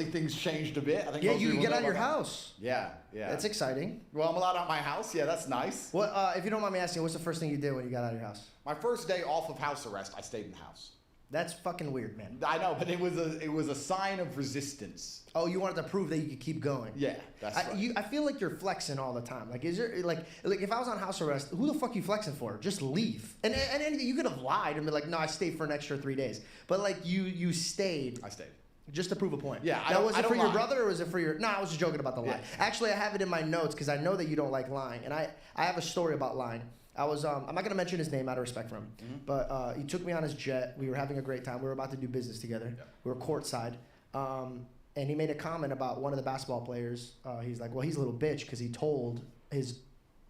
things changed a bit. I think you can get out of your house. Yeah. That's exciting. Well, I'm allowed out of my house. Yeah, that's nice. What, if you don't mind me asking, what's the first thing you did when you got out of your house? My first day off of house arrest, I stayed in the house. That's fucking weird, man. I know, but it was a sign of resistance. Oh, you wanted to prove that you could keep going. Yeah, that's right. I feel like you're flexing all the time. Like, is there like if I was on house arrest, who the fuck are you flexing for? Just leave. And you could have lied and be like, no, I stayed for an extra 3 days. But like you stayed. I stayed. Just to prove a point. Yeah. Now, was it for your brother or was it for your? No, I was just joking about the lie. Yeah. Actually, I have it in my notes because I know that you don't like lying, and I have a story about lying. I was I'm not gonna mention his name out of respect for him, but he took me on his jet. We were having a great time. We were about to do business together. Yeah. We were courtside, and he made a comment about one of the basketball players. He's like, well, he's a little bitch because he told his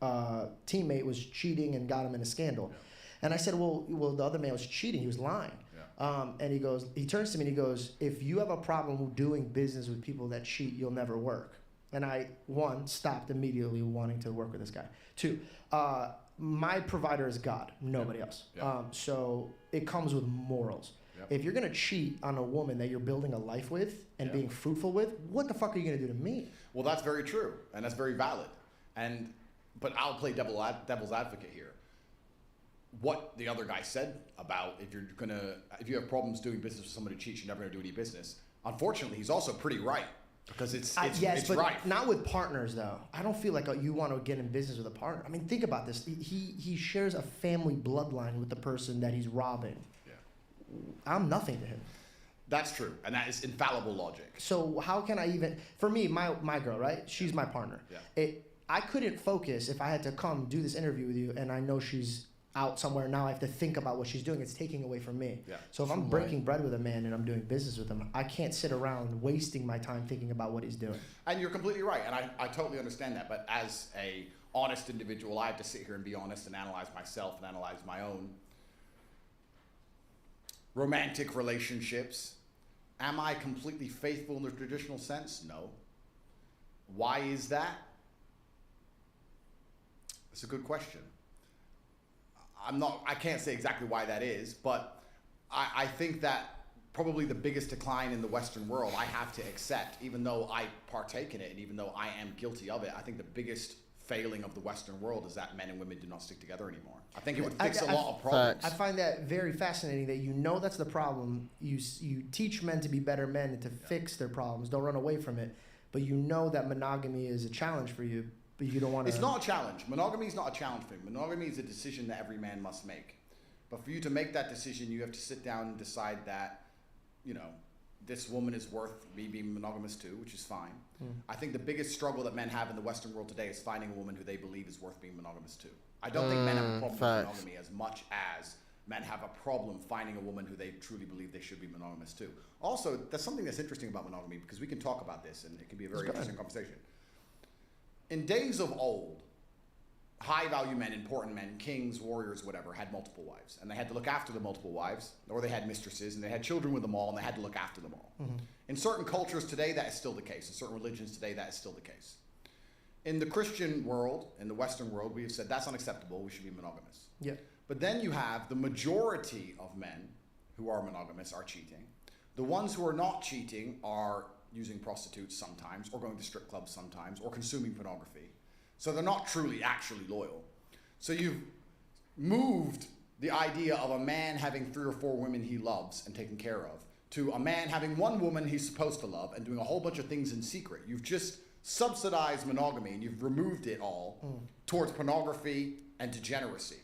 teammate was cheating and got him in a scandal. Yeah. And I said, well, the other man was cheating. He was lying. And he turns to me and he goes, if you have a problem doing business with people that cheat, you'll never work. And I, one, stopped immediately wanting to work with this guy. Two, my provider is God, nobody else. So it comes with morals. If you're gonna cheat on a woman that you're building a life with and being fruitful with, what the fuck are you gonna do to me? Well, that's very true, and that's very valid. But I'll play devil's advocate here. What the other guy said about if you have problems doing business with somebody who cheats, you're never gonna do any business. Unfortunately, he's also pretty right. Because it's but right. Not with partners though. I don't feel like you want to get in business with a partner. I mean, think about this. He shares a family bloodline with the person that he's robbing. Yeah. I'm nothing to him. That's true, and that is infallible logic. So how can I even? For me, my girl, right? She's my partner. Yeah. I couldn't focus if I had to come do this interview with you, and I know she's out somewhere. Now I have to think about what she's doing. It's taking away from me. Yeah. So if I'm breaking bread with a man and I'm doing business with him, I can't sit around wasting my time thinking about what he's doing. And you're completely right, and I totally understand that. But as a honest individual, I have to sit here and be honest and analyze myself and analyze my own romantic relationships. Am I completely faithful in the traditional sense? No. Why is that? It's a good question. I can't say exactly why that is, but I think that probably the biggest decline in the Western world I have to accept, even though I partake in it and even though I am guilty of it. I think the biggest failing of the Western world is that men and women do not stick together anymore. I think it would fix a lot of problems. I find that very fascinating that you know that's the problem. You teach men to be better men and to fix their problems. Don't run away from it. But you know that monogamy is a challenge for you. But you don't want to. It's not a challenge. Monogamy is not a challenge for me. Monogamy is a decision that every man must make. But for you to make that decision, you have to sit down and decide that, this woman is worth me being monogamous to, which is fine. I think the biggest struggle that men have in the Western world today is finding a woman who they believe is worth being monogamous to. I don't think men have a problem with monogamy as much as men have a problem finding a woman who they truly believe they should be monogamous to. Also, there's something that's interesting about monogamy because we can talk about this and it can be a very interesting conversation. In days of old, high value men, important men, kings, warriors, whatever, had multiple wives. And they had to look after the multiple wives, or they had mistresses, and they had children with them all, and they had to look after them all. Mm-hmm. In certain cultures today, that is still the case. In certain religions today, that is still the case. In the Christian world, in the Western world, we have said that's unacceptable. We should be monogamous. Yeah. But then you have the majority of men who are monogamous are cheating. The ones who are not cheating are using prostitutes sometimes, or going to strip clubs sometimes, or consuming pornography. So they're not truly, actually loyal. So you've moved the idea of a man having 3 or 4 women he loves and taking care of to a man having 1 woman he's supposed to love and doing a whole bunch of things in secret. You've just subsidized monogamy and you've removed it all towards pornography and degeneracy.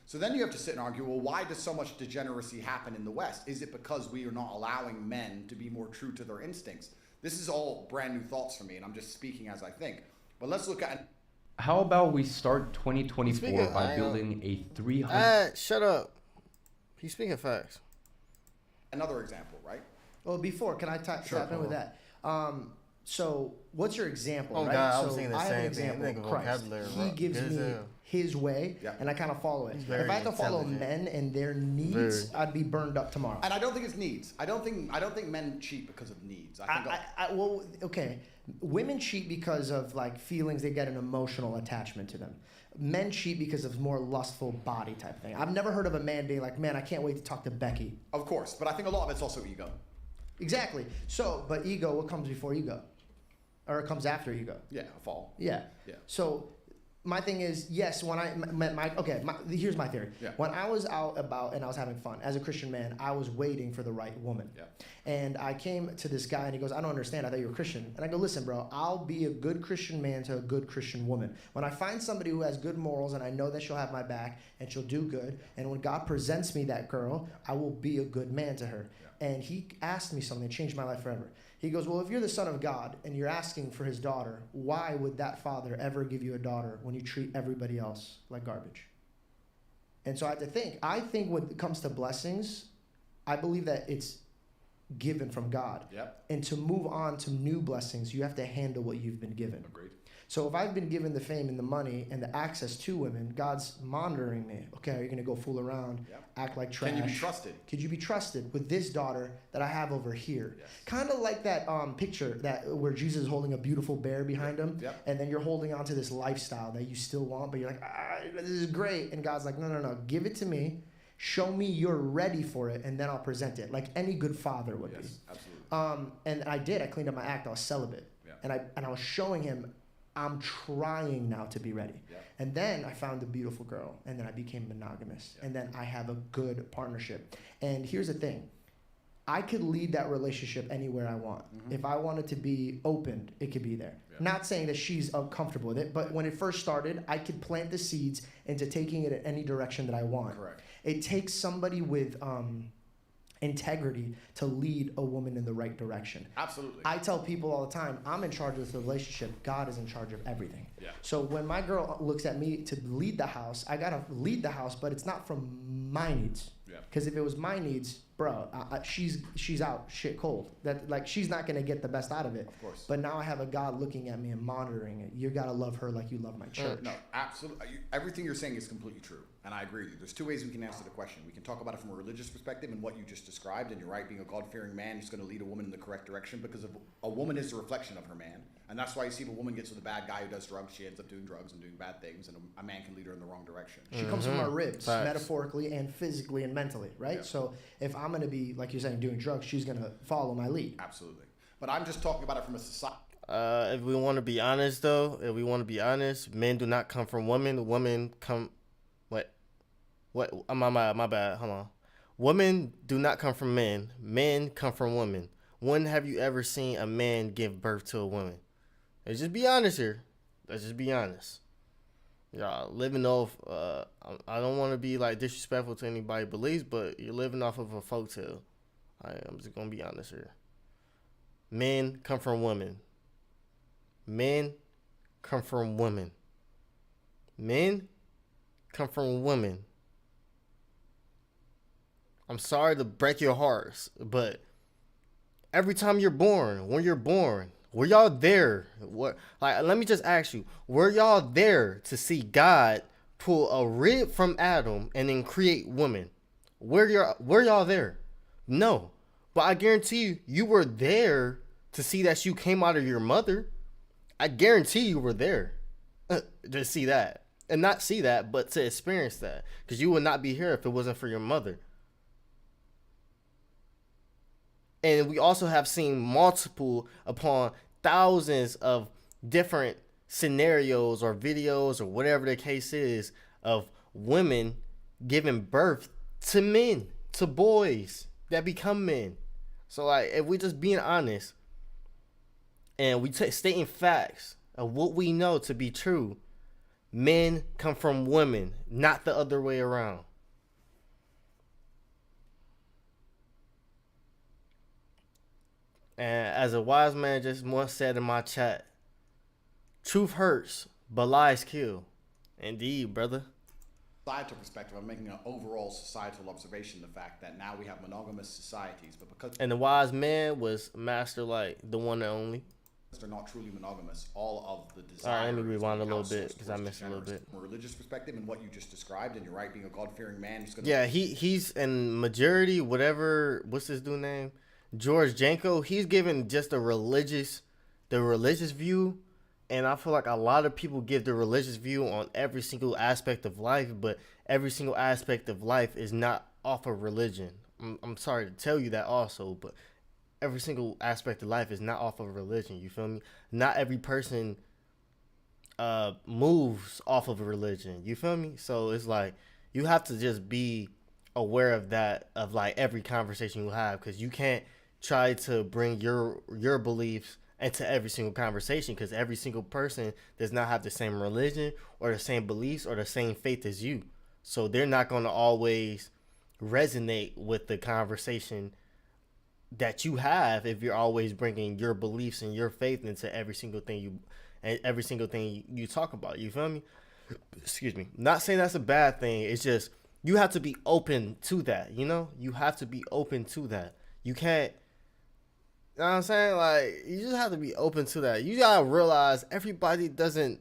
So then you have to sit and argue, well, why does so much degeneracy happen in the West? Is it because we are not allowing men to be more true to their instincts? This is all brand new thoughts for me, and I'm just speaking as I think. But let's look at... How about we start 2024 by building a 300... Shut up. He's speaking facts. Another example, right? Well, before, can I tap in with that? So, what's your example, Oh, right? God, I so was thinking the I have an same thing. example, Nigga Christ. vocabulary, He bro. gives Good as me hell. his way, and I kind of follow it. He's If very I had to follow intelligent. men and their needs, I'd be burned up tomorrow. And I don't think it's needs. I don't think men cheat because of needs. I think Well, okay. Women cheat because of like feelings. They get an emotional attachment to them. Men cheat because of more lustful body type thing. I've never heard of a man being like, man, I can't wait to talk to Becky. Of course, but I think a lot of it's also ego. Exactly. So, but ego, what comes before ego? Or it comes after ego? Yeah, a fall. Yeah. Yeah. So my thing is, yes, when I met here's my theory. Yeah. When I was out about and I was having fun, as a Christian man, I was waiting for the right woman. Yeah. And I came to this guy and he goes, I don't understand. I thought you were Christian. And I go, listen, bro, I'll be a good Christian man to a good Christian woman. When I find somebody who has good morals and I know that she'll have my back and she'll do good, and when God presents me that girl, I will be a good man to her. Yeah. And he asked me something that changed my life forever. He goes, well, if you're the son of God and you're asking for his daughter, why would that father ever give you a daughter when you treat everybody else like garbage? And so I had to think. I think when it comes to blessings, I believe that it's given from God. Yep. And to move on to new blessings, you have to handle what you've been given. Agreed. So if I've been given the fame and the money and the access to women, God's monitoring me. Okay, are you going to go fool around, act like trash? Can you be trusted? Could you be trusted with this daughter that I have over here? Yes. Kind of like that picture where Jesus is holding a beautiful bear behind him, and then you're holding on to this lifestyle that you still want, but you're like, this is great. And God's like, no, give it to me. Show me you're ready for it, and then I'll present it, like any good father would be. Absolutely. And I did. I cleaned up my act. I was celibate, and I was showing him, I'm trying now to be ready. Yeah. And then I found a beautiful girl, and then I became monogamous, and then I have a good partnership. And here's the thing. I could lead that relationship anywhere I want. Mm-hmm. If I wanted to be opened, it could be there. Yeah. Not saying that she's uncomfortable with it, but when it first started, I could plant the seeds into taking it in any direction that I want. Correct. It takes somebody with integrity to lead a woman in the right direction. Absolutely. I tell people all the time, I'm in charge of the relationship. God is in charge of everything. Yeah. So when my girl looks at me to lead the house, I gotta lead the house, but it's not from my needs. Yeah. Because if it was my needs, bro, she's out shit cold. That like she's not gonna get the best out of it. Of course. But now I have a God looking at me and monitoring it. You gotta love her like you love my church. No, absolutely. Everything you're saying is completely true, and I agree with you. There's two ways we can answer the question. We can talk about it from a religious perspective and what you just described, and you're right, being a God-fearing man is going to lead a woman in the correct direction because a woman is a reflection of her man, and that's why you see if a woman gets with a bad guy who does drugs, she ends up doing drugs and doing bad things, and a man can lead her in the wrong direction. She comes from our ribs, metaphorically and physically and mentally, right? Yeah. So if I'm going to be, like you're saying, doing drugs, she's going to follow my lead. Absolutely. But I'm just talking about it from a society. If we want to be honest, though, men do not come from women. Women come... What? My bad. Hold on. Women do not come from men. Men come from women. When have you ever seen a man give birth to a woman? Let's just be honest here. Let's just be honest. Y'all living off... I don't want to be like disrespectful to anybody's beliefs, but you're living off of a folktale. I'm just going to be honest here. Men come from women. Men come from women. Men come from women. I'm sorry to break your hearts, but every time you're born, when you're born, Were y'all there? What? Like, let me just ask you: were y'all there to see God pull a rib from Adam and then create woman? Were y'all there? No, but I guarantee you were there to see that you came out of your mother. I guarantee you were there to see that, and not see that, but to experience that, because you would not be here if it wasn't for your mother. And we also have seen multiple upon thousands of different scenarios or videos or whatever the case is of women giving birth to men, to boys that become men. So like, if we just being honest and we stating facts of what we know to be true, men come from women, not the other way around. And as a wise man just once said in my chat, truth hurts, but lies kill. Indeed, brother. Societal perspective, I'm making an overall societal observation, the fact that now we have monogamous societies, but because and the wise man was Master Light, the one and only. They're not truly monogamous, all of the desires. All right, let me rewind a little bit because I missed a little bit. From a religious perspective and what you just described, and you're right, being a God-fearing man, he's gonna. Yeah, he's in majority, whatever. What's his dude name? George Janko. He's given just the religious view, and I feel like a lot of people give the religious view on every single aspect of life, but every single aspect of life is not off of religion. I'm sorry to tell you that also, but every single aspect of life is not off of religion. You feel me? Not every person moves off of religion. You feel me? So it's like you have to just be aware of that, of like every conversation you have, because you can't try to bring your beliefs into every single conversation, because every single person does not have the same religion or the same beliefs or the same faith as you. So they're not going to always resonate with the conversation that you have if you're always bringing your beliefs and your faith into every single thing you talk about. You feel me? Excuse me. Not saying that's a bad thing. It's just you have to be open to that. You know, you have to be open to that. You can't. You know what I'm saying? Like, you just have to be open to that. You gotta realize everybody doesn't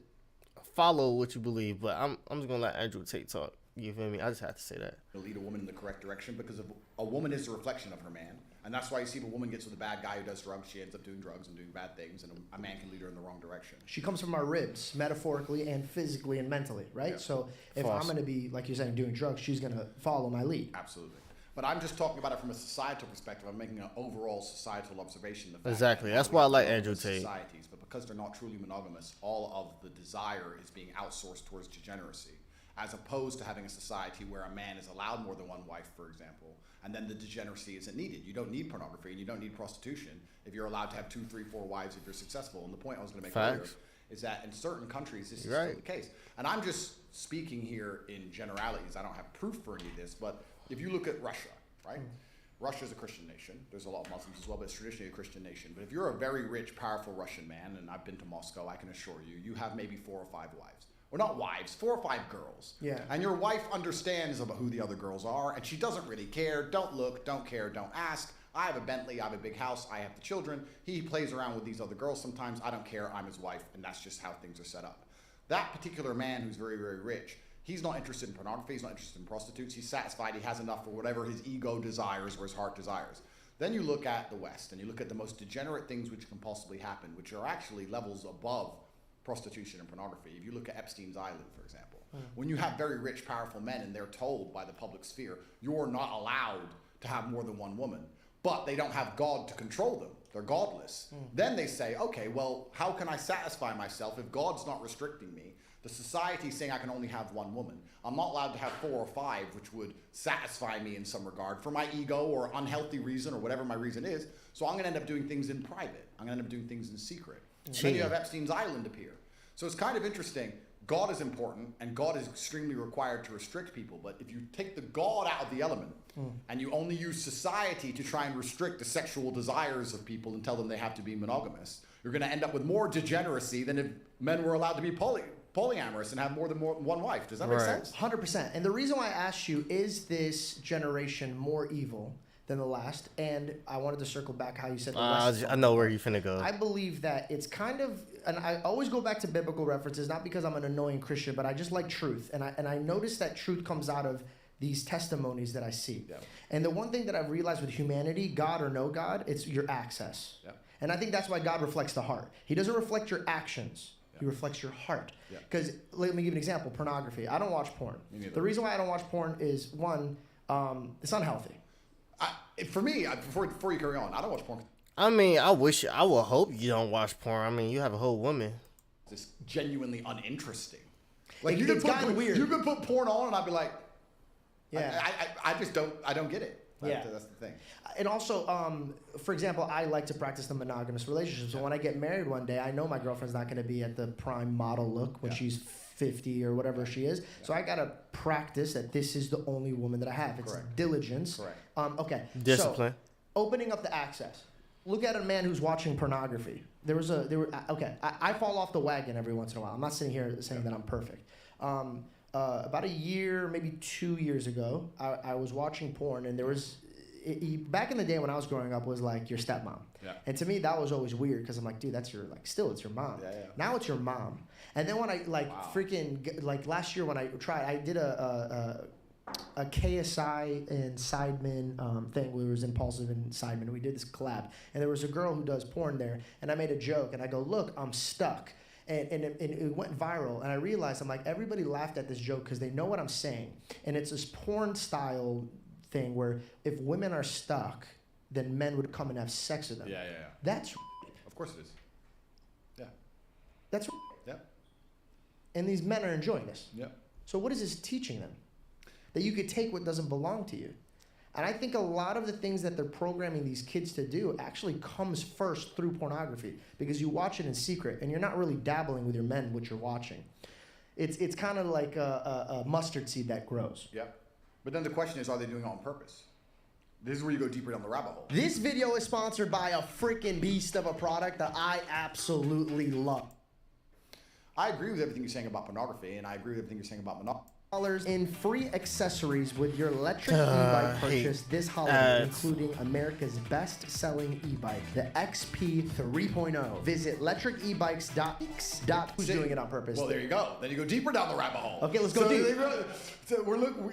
follow what you believe. But I'm just gonna let Andrew take talk. You feel me? I just have to say that. To lead a woman in the correct direction, because a woman is a reflection of her man. And that's why you see if a woman gets with a bad guy who does drugs, she ends up doing drugs and doing bad things, and a man can lead her in the wrong direction. She comes from our ribs, metaphorically and physically and mentally, right? Yeah. So if I'm going to be, like you're saying, doing drugs, she's going to follow my lead. Absolutely. But I'm just talking about it from a societal perspective. I'm making an overall societal observation. The fact Exactly. that That's why I like Andrew monogamous Tate. Societies, but because they're not truly monogamous, all of the desire is being outsourced towards degeneracy, as opposed to having a society where a man is allowed more than one wife, for example, and then the degeneracy isn't needed. You don't need pornography and you don't need prostitution if you're allowed to have 2, 3, 4 wives if you're successful. And the point I was going to make earlier is that in certain countries this is still the case. And I'm just speaking here in generalities. I don't have proof for any of this, but if you look at Russia, right? Russia's a Christian nation. There's a lot of Muslims as well, but it's traditionally a Christian nation. But if you're a very rich, powerful Russian man, and I've been to Moscow, I can assure you, you have maybe 4 or 5 wives. Well, not wives, 4 or 5 girls. Yeah. And your wife understands about who the other girls are, and she doesn't really care. Don't look, don't care, don't ask. I have a Bentley, I have a big house, I have the children. He plays around with these other girls sometimes. I don't care, I'm his wife, and that's just how things are set up. That particular man who's very, very rich, he's not interested in pornography, he's not interested in prostitutes, he's satisfied, he has enough for whatever his ego desires or his heart desires. Then you look at the West, and you look at the most degenerate things which can possibly happen, which are actually levels above prostitution and pornography. If you look at Epstein's Island, for example, when you have very rich, powerful men and they're told by the public sphere, you're not allowed to have more than one woman, but they don't have God to control them. They're godless. Then they say, okay, well, how can I satisfy myself if God's not restricting me? The society's saying I can only have one woman. I'm not allowed to have 4 or 5, which would satisfy me in some regard for my ego or unhealthy reason or whatever my reason is. So I'm going to end up doing things in private. I'm going to end up doing things in secret. And then you have Epstein's Island appear. So it's kind of interesting. God is important, and God is extremely required to restrict people. But if you take the God out of the element, and you only use society to try and restrict the sexual desires of people and tell them they have to be monogamous, you're going to end up with more degeneracy than if men were allowed to be polyamorous and have more than one wife. Does that make sense? 100%. And the reason why I asked you, is this generation more evil than the last. And I wanted to circle back how you said the West. I know where you finna go. I believe that it's kind of, and I always go back to biblical references, not because I'm an annoying Christian, but I just like truth. And I notice that truth comes out of these testimonies that I see. Yeah. And the one thing that I've realized with humanity, God or no God, it's your access. Yeah. And I think that's why God reflects the heart. He doesn't reflect your actions. Yeah. He reflects your heart. Because let me give you an example, pornography. I don't watch porn. The reason why I don't watch porn is, one, it's unhealthy. For me, before you carry on, I don't watch porn. I mean, I would hope you don't watch porn. I mean, you have a whole woman. It's genuinely uninteresting. Like it's gotten weird. You could put porn on, and I'd be like, yeah, I just don't get it. That's the thing. And also, for example, I like to practice the monogamous relationship. So when I get married one day, I know my girlfriend's not going to be at the prime model look when she's 50 or whatever she is. So I got to practice that this is the only woman that I have. It's diligence. Correct. Okay. Discipline. So, opening up the access. Look at a man who's watching pornography. I fall off the wagon every once in a while. I'm not sitting here saying that I'm perfect. About a year, maybe 2 years ago, I was watching porn, and there was, back in the day when I was growing up, was like your stepmom. Yeah. And to me, that was always weird because I'm like, dude, that's your, still, it's your mom. Yeah, yeah. Now it's your mom. And then when I, last year when I tried, I did a KSI and Sidemen thing where it was Impulsive and Sidemen. We did this collab. And there was a girl who does porn there, and I made a joke, and I go, look, I'm stuck. And it went viral, and I realized, I'm like, everybody laughed at this joke because they know what I'm saying. And it's this porn style thing where if women are stuck, then men would come and have sex with them. Yeah. That's of course it is. Yeah. That's yeah. And these men are enjoying this. Yeah. So what is this teaching them? That you could take what doesn't belong to you. And I think a lot of the things that they're programming these kids to do actually comes first through pornography because you watch it in secret and you're not really dabbling with your men what you're watching. It's kind of like a mustard seed that grows. Yeah. But then the question is, are they doing it on purpose? This is where you go deeper down the rabbit hole. This video is sponsored by a freaking beast of a product that I absolutely love. I agree with everything you're saying about pornography, and I agree with everything you're saying about monopoly. In free accessories with your electric e-bike purchase this holiday, including America's best-selling e-bike, the XP 3.0. Visit electricebikes.x. Who's doing it on purpose? Well, there you go. Then you go deeper down the rabbit hole. Okay, let's go deep.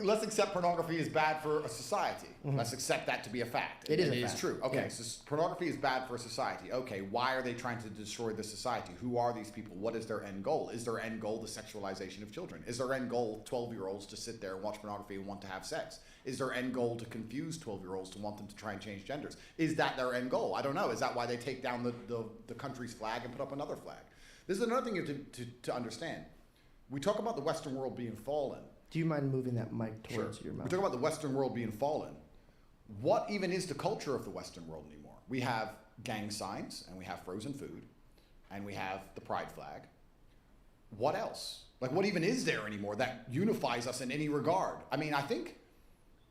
Let's accept pornography is bad for a society. Mm-hmm. Let's accept that to be a fact. It is true. Okay, so pornography is bad for a society. Okay, why are they trying to destroy the society? Who are these people? What is their end goal? Is their end goal the sexualization of children? Is their end goal 12-year-olds to sit there and watch pornography and want to have sex? Is their end goal to confuse 12-year-olds to want them to try and change genders? Is that their end goal? I don't know. Is that why they take down the country's flag and put up another flag? This is another thing you have to understand. We talk about the Western world being fallen. Do you mind moving that mic towards your mouth? We talk about the Western world being fallen. What even is the culture of the Western world anymore? We have gang signs, and we have frozen food, and we have the pride flag. What else? Like, what even is there anymore that unifies us in any regard? I mean,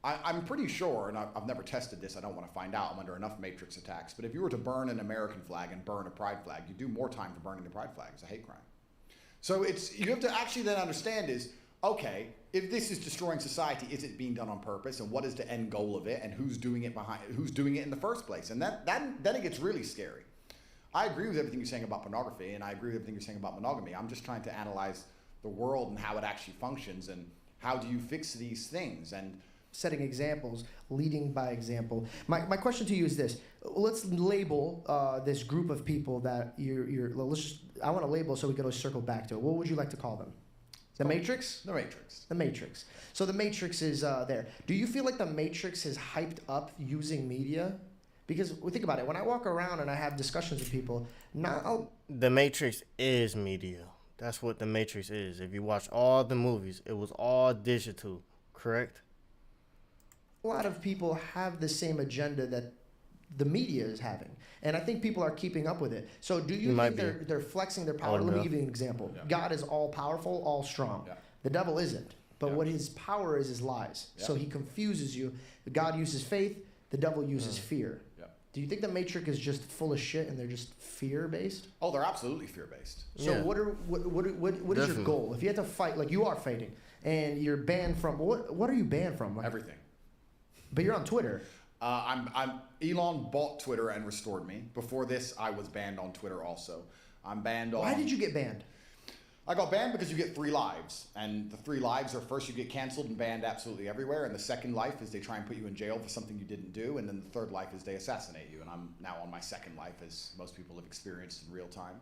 I'm pretty sure, and I've never tested this, I don't want to find out, I'm under enough Matrix attacks, but if you were to burn an American flag and burn a pride flag, you do more time for burning the pride flag. It's a hate crime. So you have to actually then understand is, okay, if this is destroying society, is it being done on purpose, and what is the end goal of it, and who's doing it in the first place? And then it gets really scary. I agree with everything you're saying about pornography, and I agree with everything you're saying about monogamy. I'm just trying to analyze the world and how it actually functions, and how do you fix these things, and setting examples, leading by example. My question to you is this: let's label this group of people that I want to label so we can circle back to it. What would you like to call them? The Matrix? The Matrix. The Matrix. So the Matrix is there. Do you feel like the Matrix is hyped up using media? Because think about it. When I walk around and I have discussions with people, the Matrix is media. That's what the Matrix is. If you watch all the movies, it was all digital, correct? A lot of people have the same agenda that the media is having. And I think people are keeping up with it. So do you think they're flexing their power? Let me give you an example. Yeah. God is all powerful, all strong. Yeah. The devil isn't. But what his power is lies. Yeah. So he confuses you. God uses faith. The devil uses fear. Yeah. Do you think the Matrix is just full of shit and they're just fear-based? Oh, they're absolutely fear-based. So what is your goal? If you had to fight, like you are fighting, and you're banned from, what are you banned from? Like, everything. But you're on Twitter. Elon bought Twitter and restored me. Before this, I was banned on Twitter also. I'm banned on... Why did you get banned? I got banned because you get 3 lives. And the 3 lives are, first you get canceled and banned absolutely everywhere. And the second life is they try and put you in jail for something you didn't do. And then the third life is they assassinate you. And I'm now on my second life, as most people have experienced in real time.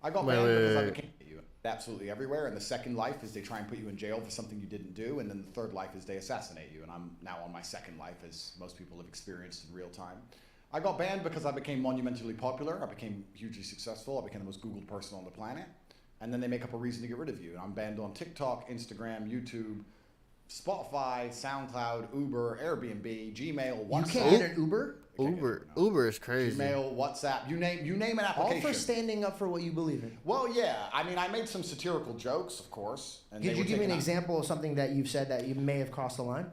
I got banned because I became you absolutely everywhere. And the second life is they try and put you in jail for something you didn't do. And then the third life is they assassinate you. And I'm now on my second life, as most people have experienced in real time. I got banned because I became monumentally popular. I became hugely successful. I became the most Googled person on the planet. And then they make up a reason to get rid of you. And I'm banned on TikTok, Instagram, YouTube, Spotify, SoundCloud, Uber, Airbnb, Gmail, WhatsApp. You can't get an Uber? Uber is crazy. Gmail, WhatsApp, you name an application. All for standing up for what you believe in. Well, yeah. I mean, I made some satirical jokes, of course. And Could you give me an example of something that you've said that you may have crossed the line?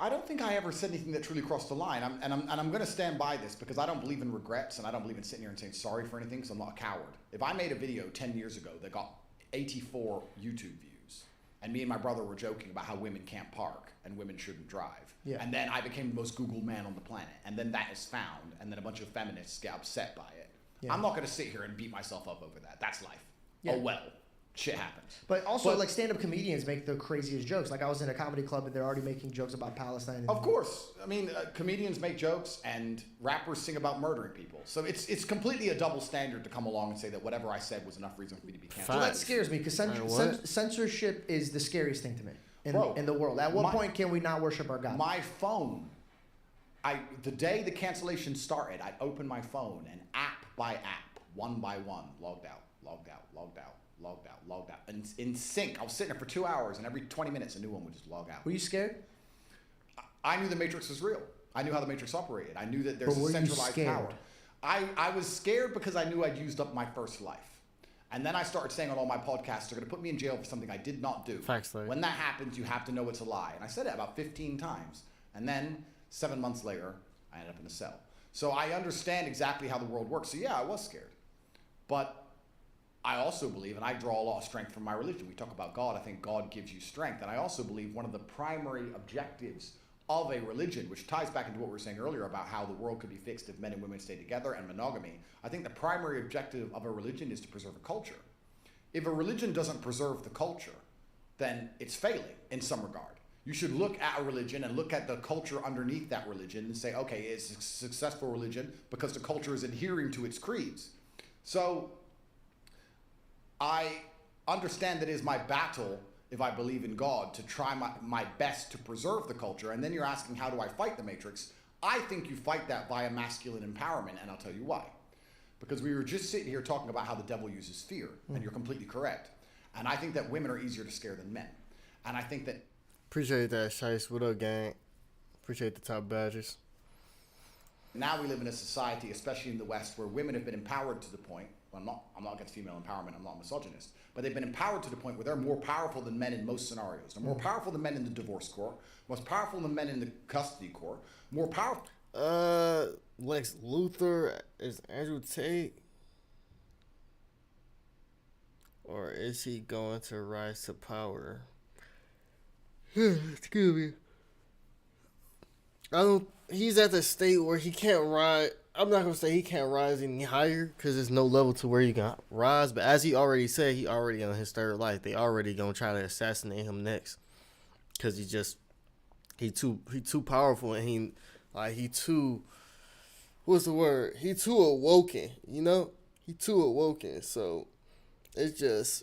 I don't think I ever said anything that truly crossed the line. I'm going to stand by this because I don't believe in regrets and I don't believe in sitting here and saying sorry for anything because I'm not a coward. If I made a video 10 years ago that got 84 YouTube views and me and my brother were joking about how women can't park and women shouldn't drive, and then I became the most Googled man on the planet, and then that is found, and then a bunch of feminists get upset by it, I'm not going to sit here and beat myself up over that. That's life. Oh well. Shit happens. But also, like, stand-up comedians make the craziest jokes. Like, I was in a comedy club and they're already making jokes about Palestine. Of course. I mean, comedians make jokes and rappers sing about murdering people. So it's completely a double standard to come along and say that whatever I said was enough reason for me to be canceled. So that scares me because censorship is the scariest thing to me in the world. At what point can we not worship our God? My phone, the day the cancellation started, I'd open my phone and app by app, one by one, logged out, logged out, logged out. Logged out, logged out. And in sync, I was sitting there for 2 hours, and every 20 minutes, a new one would just log out. Were you scared? I knew the Matrix was real. I knew how the Matrix operated. I knew that there's a centralized power. I was scared because I knew I'd used up my first life. And then I started saying on all my podcasts, they're going to put me in jail for something I did not do. Facts, though. When that happens, you have to know it's a lie. And I said it about 15 times. And then 7 months later, I ended up in a cell. So I understand exactly how the world works. So yeah, I was scared. But I also believe, and I draw a lot of strength from my religion. We talk about God. I think God gives you strength. And I also believe one of the primary objectives of a religion, which ties back into what we were saying earlier about how the world could be fixed if men and women stay together and monogamy. I think the primary objective of a religion is to preserve a culture. If a religion doesn't preserve the culture, then it's failing in some regard. You should look at a religion and look at the culture underneath that religion and say, okay, it's a successful religion because the culture is adhering to its creeds. So I understand that it is my battle, if I believe in God, to try my best to preserve the culture. And then you're asking, how do I fight the Matrix? I think you fight that via masculine empowerment, and I'll tell you why. Because we were just sitting here talking about how the devil uses fear, and you're completely correct. And I think that women are easier to scare than men. And I think that... Appreciate that, Shice. What up, gang? Appreciate the top badges. Now we live in a society, especially in the West, where women have been empowered to the point, well, I'm not against female empowerment, I'm not a misogynist, but they've been empowered to the point where they're more powerful than men in most scenarios. They're more powerful than men in the divorce court, most powerful than men in the custody court, more powerful. Lex Luthor is Andrew Tate? Or is he going to rise to power? Excuse me. He's at the state where he can't rise. I'm not going to say he can't rise any higher because there's no level to where you can rise. But as he already said, he already on his third life. They already going to try to assassinate him next because he too powerful and he too, what's the word? He too awoken, you know? He too awoken. So it's just,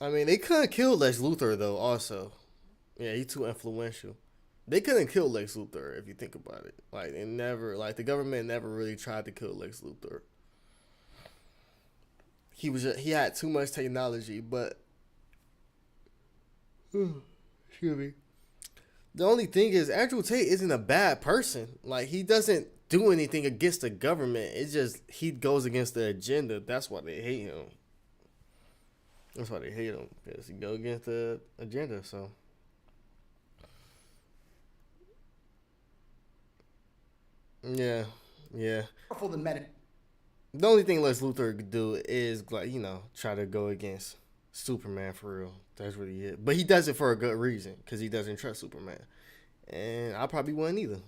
I mean, they couldn't kill Lex Luthor though also. Yeah, he too influential. They couldn't kill Lex Luthor if you think about it. Like the government never really tried to kill Lex Luthor. He had too much technology, but excuse me. The only thing is Andrew Tate isn't a bad person. Like he doesn't do anything against the government. It's just he goes against the agenda. That's why they hate him. That's why they hate him because he goes against the agenda. So. Yeah. Powerful than men. The only thing Lex Luthor could do is, like, try to go against Superman for real. That's really it. But he does it for a good reason because he doesn't trust Superman. And I probably wouldn't either.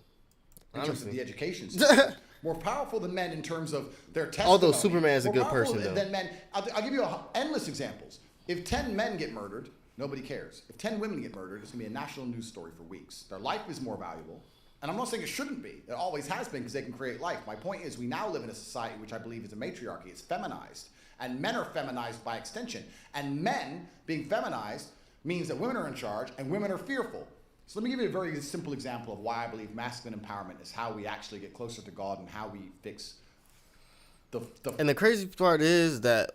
in terms of Honestly. the education system. More powerful than men in terms of their testimony. Although Superman's a More good powerful person, though. than men. I'll give you endless examples. If 10 men get murdered, nobody cares. If 10 women get murdered, it's going to be a national news story for weeks. Their life is more valuable. And I'm not saying it shouldn't be. It always has been because they can create life. My point is we now live in a society which I believe is a matriarchy. It's feminized. And men are feminized by extension. And men being feminized means that women are in charge and women are fearful. So let me give you a very simple example of why I believe masculine empowerment is how we actually get closer to God and how we fix the And the crazy part is that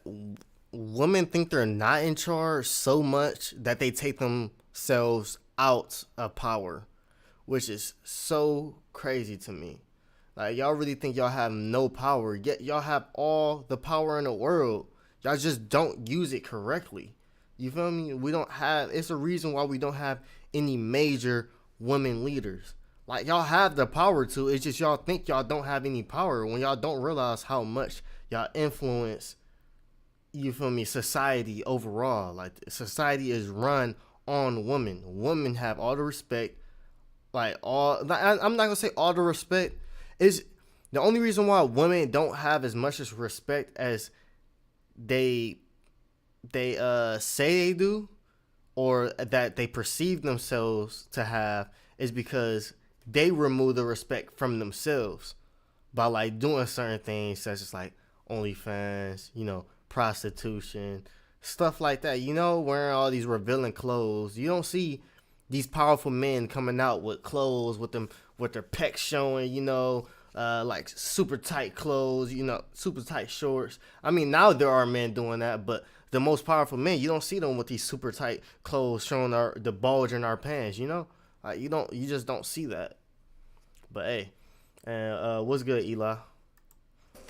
women think they're not in charge so much that they take themselves out of power, which is so crazy to me. Like, y'all really think y'all have no power, yet y'all have all the power in the world. Y'all just don't use it correctly. You feel me? We don't have, it's a reason why we don't have any major women leaders. Like, y'all have the power to, it's just y'all think y'all don't have any power when y'all don't realize how much y'all influence, you feel me, society overall. Like, society is run on women. Women have all the respect, I'm not gonna say all the respect. Is the only reason why women don't have as much as respect as they say they do, or that they perceive themselves to have, is because they remove the respect from themselves by like doing certain things such as like OnlyFans, you know, prostitution, stuff like that. You know, wearing all these revealing clothes. You don't see these powerful men coming out with clothes with their pecs showing, you know, like super tight clothes, you know, super tight shorts. I mean, now there are men doing that, but the most powerful men, you don't see them with these super tight clothes showing the bulge in our pants, you know? Like, you just don't see that. But hey, and what's good, Eli?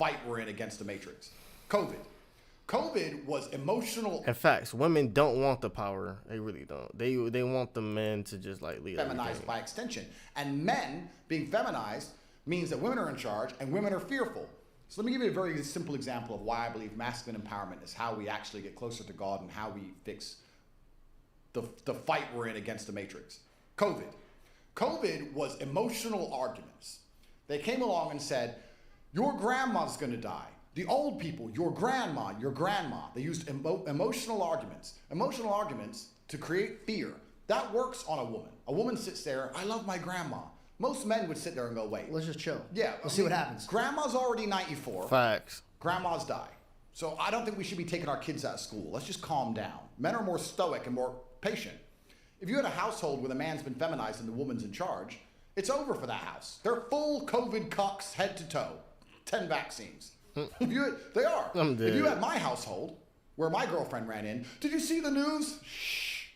fight we're in against the Matrix. COVID was emotional. In fact, women don't want the power. They really don't. They want the men to just like lead Feminized everything. by extension. And men being feminized means that women are in charge and women are fearful. So let me give you a very simple example of why I believe masculine empowerment is how we actually get closer to God and how we fix the fight we're in against the Matrix. COVID was emotional arguments. They came along and said, your grandma's gonna die. The old people, your grandma. They used emotional arguments to create fear. That works on a woman. A woman sits there, I love my grandma. Most men would sit there and go, wait. Let's just chill. Yeah. We'll see what happens. Grandma's already 94. Facts. Grandmas die. So I don't think we should be taking our kids out of school. Let's just calm down. Men are more stoic and more patient. If you had a household where the man's been feminized and the woman's in charge, it's over for that house. They're full COVID cucks head to toe. 10 vaccines. They are. I'm dead. If you had my household, where my girlfriend ran in, did you see the news? Shh.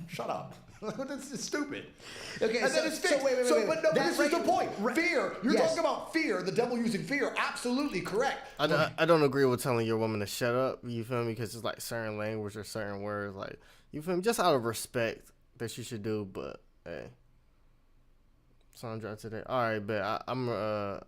Shut up. It's stupid. Okay, and then it's fixed. But this is the point. Fear. You're Yes. talking about fear, the devil using fear. Absolutely correct. I don't agree with telling your woman to shut up. You feel me? Because it's like certain language or certain words, like, you feel me? Just out of respect that you should do. But hey, Sandra today. All right, but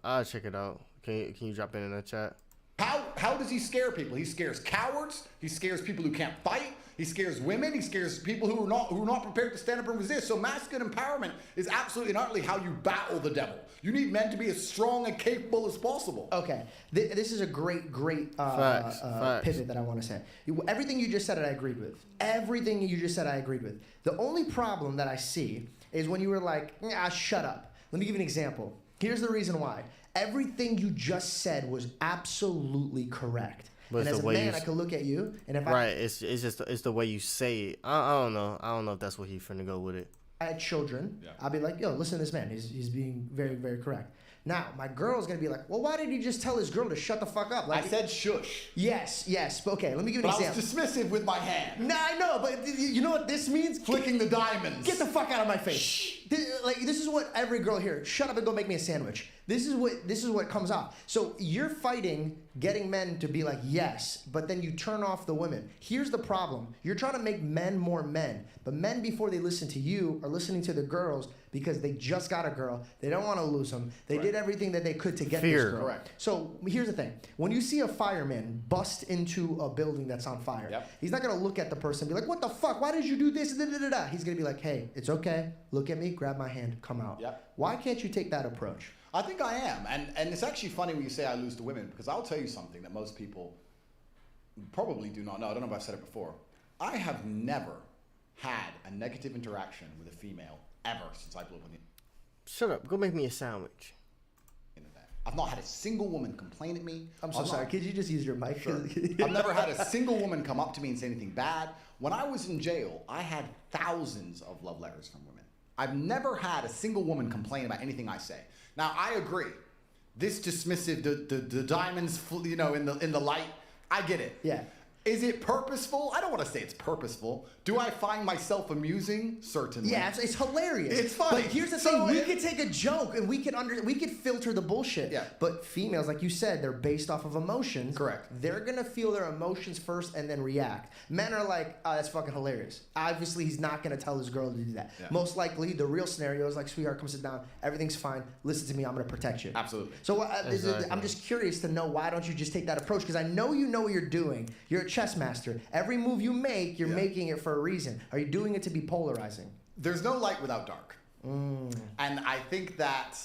I'll check it out. Can you drop in the chat? How does he scare people? He scares cowards. He scares people who can't fight. He scares women. He scares people who are not prepared to stand up and resist. So masculine empowerment is absolutely and utterly how you battle the devil. You need men to be as strong and capable as possible. Okay, this is a great pivot that I want to say. Everything you just said, I agreed with. Everything you just said, I agreed with. The only problem that I see is when you were like, shut up. Let me give you an example. Here's the reason why. Everything you just said was absolutely correct. But and as a man, I could look at you, and if it's the way you say it. I don't know if that's what he's finna go with it. I had children, I'll be like, yo, listen to this man. He's being very, very correct. Now, my girl's going to be like, well, why did he just tell his girl to shut the fuck up? Like, I said shush. Yes. But okay, let me give you an example. I was dismissive with my hand. Nah, I know, but you know what this means? Flicking the diamonds. Get the fuck out of my face. Shh. This is what every girl here, shut up and go make me a sandwich. This is what comes off. So you're fighting getting men to be like, yes, but then you turn off the women. Here's the problem. You're trying to make men more men. But men, before they listen to you, are listening to the girls because they just got a girl. They don't want to lose them. They did everything that they could to get this girl. Correct. So here's the thing. When you see a fireman bust into a building that's on fire, he's not going to look at the person and be like, what the fuck? Why did you do this? He's going to be like, hey, it's okay. Look at me. grab my hand, come out. Yep. Why can't you take that approach? I think I am. And it's actually funny when you say I lose to women, because I'll tell you something that most people probably do not know. I don't know if I've said it before. I have never had a negative interaction with a female ever since I blew up on the Shut up. Go make me a sandwich. internet. I've not had a single woman complain at me. I'm so sorry. Could you just use your mic? Sure. I've never had a single woman come up to me and say anything bad. When I was in jail, I had thousands of love letters from women. I've never had a single woman complain about anything I say. Now, I agree. This dismissive, the diamonds, in the light, I get it. Yeah. Is it purposeful? I don't want to say it's purposeful. Do I find myself amusing? Certainly. Yeah, it's hilarious. It's funny. But here's the thing: we could take a joke and we could filter the bullshit. Yeah. But females, like you said, they're based off of emotions. Correct. They're gonna feel their emotions first and then react. Men are like, oh, that's fucking hilarious. Obviously, he's not gonna tell his girl to do that. Yeah. Most likely, the real scenario is like, sweetheart, come sit down. Everything's fine. Listen to me. I'm gonna protect you. Absolutely. So Exactly. I'm just curious to know, why don't you just take that approach? Because I know you know what you're doing. You're a chess master. Every move you make, you're making it for a reason. Are you doing it to be polarizing? There's no light without dark. And I think that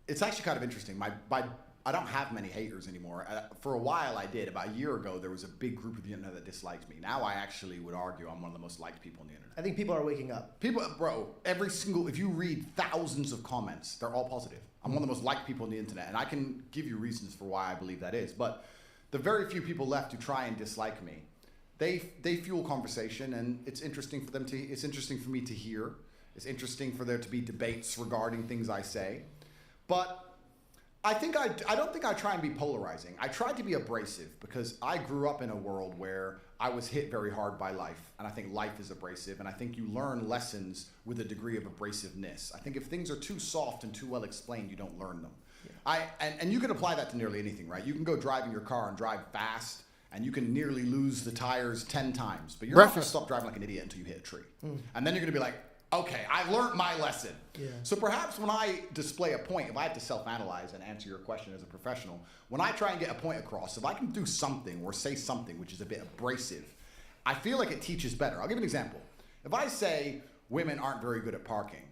it's actually kind of interesting. I don't have many haters anymore. For a while I did. About a year ago, there was a big group of the internet that disliked me. Now I actually would argue I'm one of the most liked people on the internet. I think people are waking up. People, bro, if you read thousands of comments, they're all positive. I'm one of the most liked people on the internet, and I can give you reasons for why I believe that is. But the very few people left who try and dislike me, they fuel conversation, and it's interesting for it's interesting for me to hear. It's interesting for there to be debates regarding things I say. But I don't think I try and be polarizing. I try to be abrasive because I grew up in a world where I was hit very hard by life, and I think life is abrasive, and I think you learn lessons with a degree of abrasiveness. I think if things are too soft and too well explained, you don't learn them. Yeah. And you can apply that to nearly anything, right? You can go drive in your car and drive fast, and you can nearly lose the tires 10 times, but you're not going to stop driving like an idiot until you hit a tree. And then you're going to be like, okay, I learned my lesson. Yeah. So perhaps when I display a point, if I have to self-analyze and answer your question as a professional, when I try and get a point across, if I can do something or say something which is a bit abrasive, I feel like it teaches better. I'll give you an example. If I say women aren't very good at parking,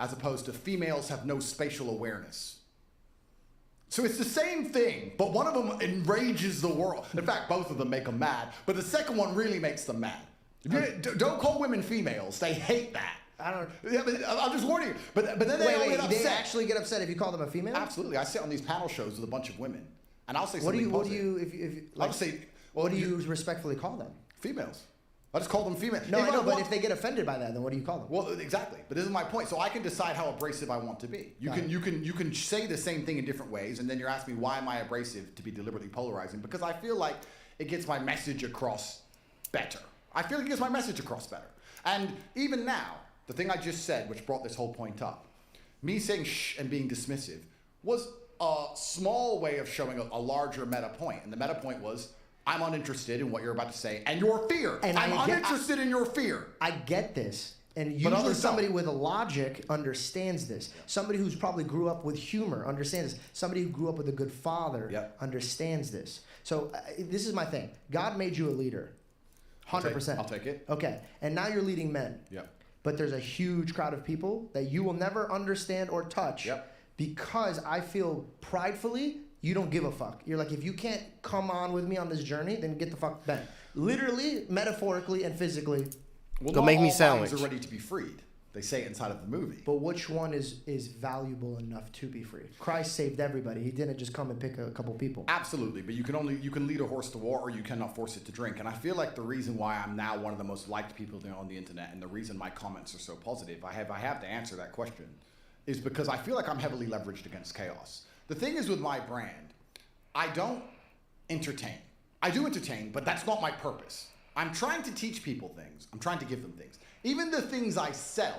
as opposed to females have no spatial awareness. So it's the same thing, but one of them enrages the world. In fact, both of them make them mad, but the second one really makes them mad. Don't call women females. They hate that. I don't. Yeah, but I'm just warning you. But then they all get upset. They actually get upset if you call them a female? Absolutely. I sit on these panel shows with a bunch of women, and I'll say What do something you I'll say, what do you respectfully call them? Females. I just call them female. No, I know, but if they get offended by that, then what do you call them? Well, exactly. But this is my point. So I can decide how abrasive I want to be. You can say the same thing in different ways, and then you're asking me why am I abrasive to be deliberately polarizing? Because I feel like it gets my message across better. I feel like it gets my message across better. And even now, the thing I just said, which brought this whole point up, me saying shh and being dismissive, was a small way of showing a larger meta point. And the meta point was, I'm uninterested in what you're about to say and your fear. And I'm uninterested in your fear. I get this. And usually somebody with a logic understands this. Yeah. Somebody who's probably grew up with humor understands this. Somebody who grew up with a good father understands this. So this is my thing. God made you a leader. 100%. I'll take it. Okay. And now you're leading men. Yep. But there's a huge crowd of people that you will never understand or touch because I feel pridefully you don't give a fuck. You're like, if you can't come on with me on this journey, then get the fuck bent. Literally, metaphorically, and physically. Well, go make me sandwich. Are ready to be freed. They say it inside of the movie. But which one is valuable enough to be freed? Christ saved everybody. He didn't just come and pick a couple people. Absolutely, but you can lead a horse to war, or you cannot force it to drink. And I feel like the reason why I'm now one of the most liked people on the internet, and the reason my comments are so positive, I have to answer that question, is because I feel like I'm heavily leveraged against chaos. The thing is with my brand, I don't entertain. I do entertain, but that's not my purpose. I'm trying to teach people things. I'm trying to give them things. Even the things I sell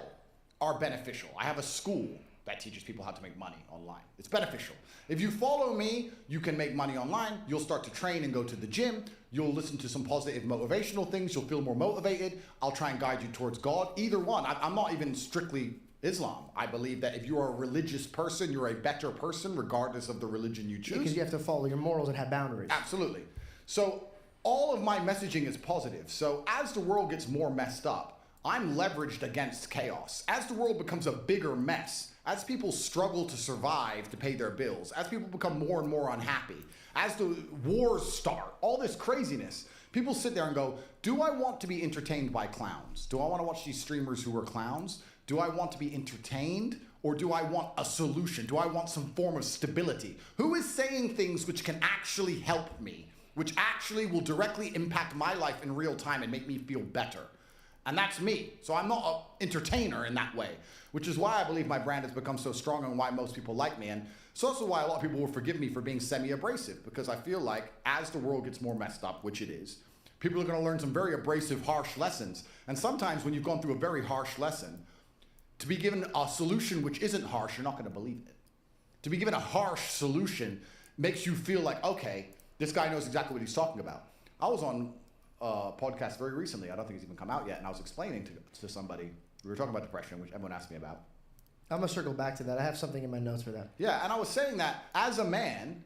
are beneficial. I have a school that teaches people how to make money online. It's beneficial. If you follow me, you can make money online. You'll start to train and go to the gym. You'll listen to some positive motivational things. You'll feel more motivated. I'll try and guide you towards God. Either one. I'm not even strictly Islam. I believe that if you are a religious person, you're a better person regardless of the religion you choose. Because you have to follow your morals and have boundaries. Absolutely. So all of my messaging is positive. So as the world gets more messed up, I'm leveraged against chaos. As the world becomes a bigger mess, as people struggle to survive to pay their bills, as people become more and more unhappy, as the wars start, all this craziness, people sit there and go, do I want to be entertained by clowns? Do I want to watch these streamers who are clowns? Do I want to be entertained? Or do I want a solution? Do I want some form of stability? Who is saying things which can actually help me, which actually will directly impact my life in real time and make me feel better? And that's me. So I'm not an entertainer in that way, which is why I believe my brand has become so strong and why most people like me. And it's also why a lot of people will forgive me for being semi-abrasive, because I feel like as the world gets more messed up, which it is, people are going to learn some very abrasive, harsh lessons. And sometimes when you've gone through a very harsh lesson, to be given a solution which isn't harsh, you're not going to believe it. To be given a harsh solution makes you feel like, okay, this guy knows exactly what he's talking about. I was on a podcast very recently. I don't think it's even come out yet. And I was explaining to somebody, we were talking about depression, which everyone asked me about. I'm going to circle back to that. I have something in my notes for that. Yeah, and I was saying that as a man,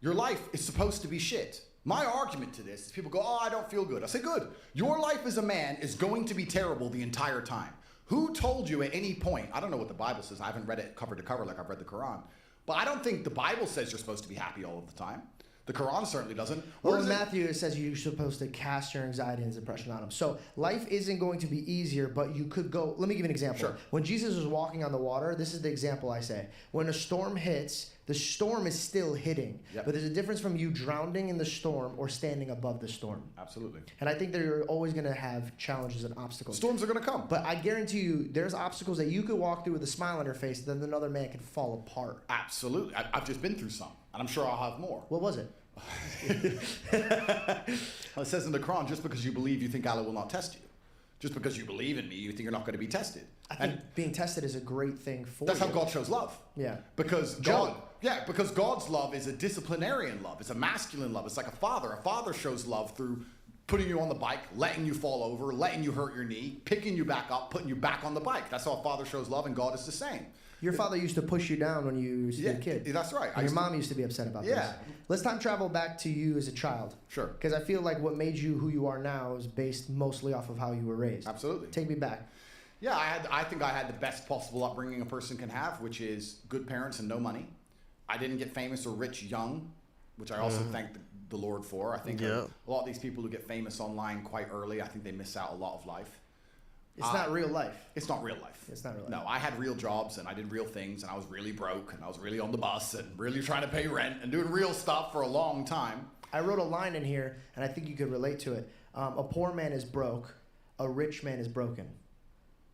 your life is supposed to be shit. My argument to this is people go, oh, I don't feel good. I say, good. Your life as a man is going to be terrible the entire time. Who told you at any point, I don't know what the Bible says, I haven't read it cover to cover like I've read the Quran, but I don't think the Bible says you're supposed to be happy all of the time. The Quran certainly doesn't. Well, in Matthew, it says you're supposed to cast your anxiety and depression on him. So life isn't going to be easier, but you could go. Let me give you an example. Sure. When Jesus was walking on the water, this is the example I say. When a storm hits, the storm is still hitting. Yep. But there's a difference from you drowning in the storm or standing above the storm. Absolutely. And I think that you're always going to have challenges and obstacles. Storms are going to come. But I guarantee you, there's obstacles that you could walk through with a smile on your face, then another man can fall apart. Absolutely. I've just been through some, and I'm sure I'll have more. What was it? It says in the Quran, just because you believe, you think Allah will not test you. Just because you believe in me, you think you're not going to be tested. I think being tested is a great thing for That's you. how God shows love. Yeah. Because because God's love is a disciplinarian love. It's a masculine love. It's like a father. A father shows love through putting you on the bike, letting you fall over, letting you hurt your knee, picking you back up, putting you back on the bike. That's how a father shows love, and God is the same. Your father used to push you down when you used to be a kid. That's right. And your mom used to be upset about this. Let's time travel back to you as a child. Sure. Because I feel like what made you who you are now is based mostly off of how you were raised. Absolutely. Take me back. Yeah, I think I had the best possible upbringing a person can have, which is good parents and no money. I didn't get famous or rich young, which I also thank the Lord for. I think a lot of these people who get famous online quite early, I think they miss out a lot of life. It's not real life. It's not real life. It's not real life. No, I had real jobs and I did real things and I was really broke and I was really on the bus and really trying to pay rent and doing real stuff for a long time. I wrote a line in here, and I think you could relate to it. A poor man is broke. A rich man is broken.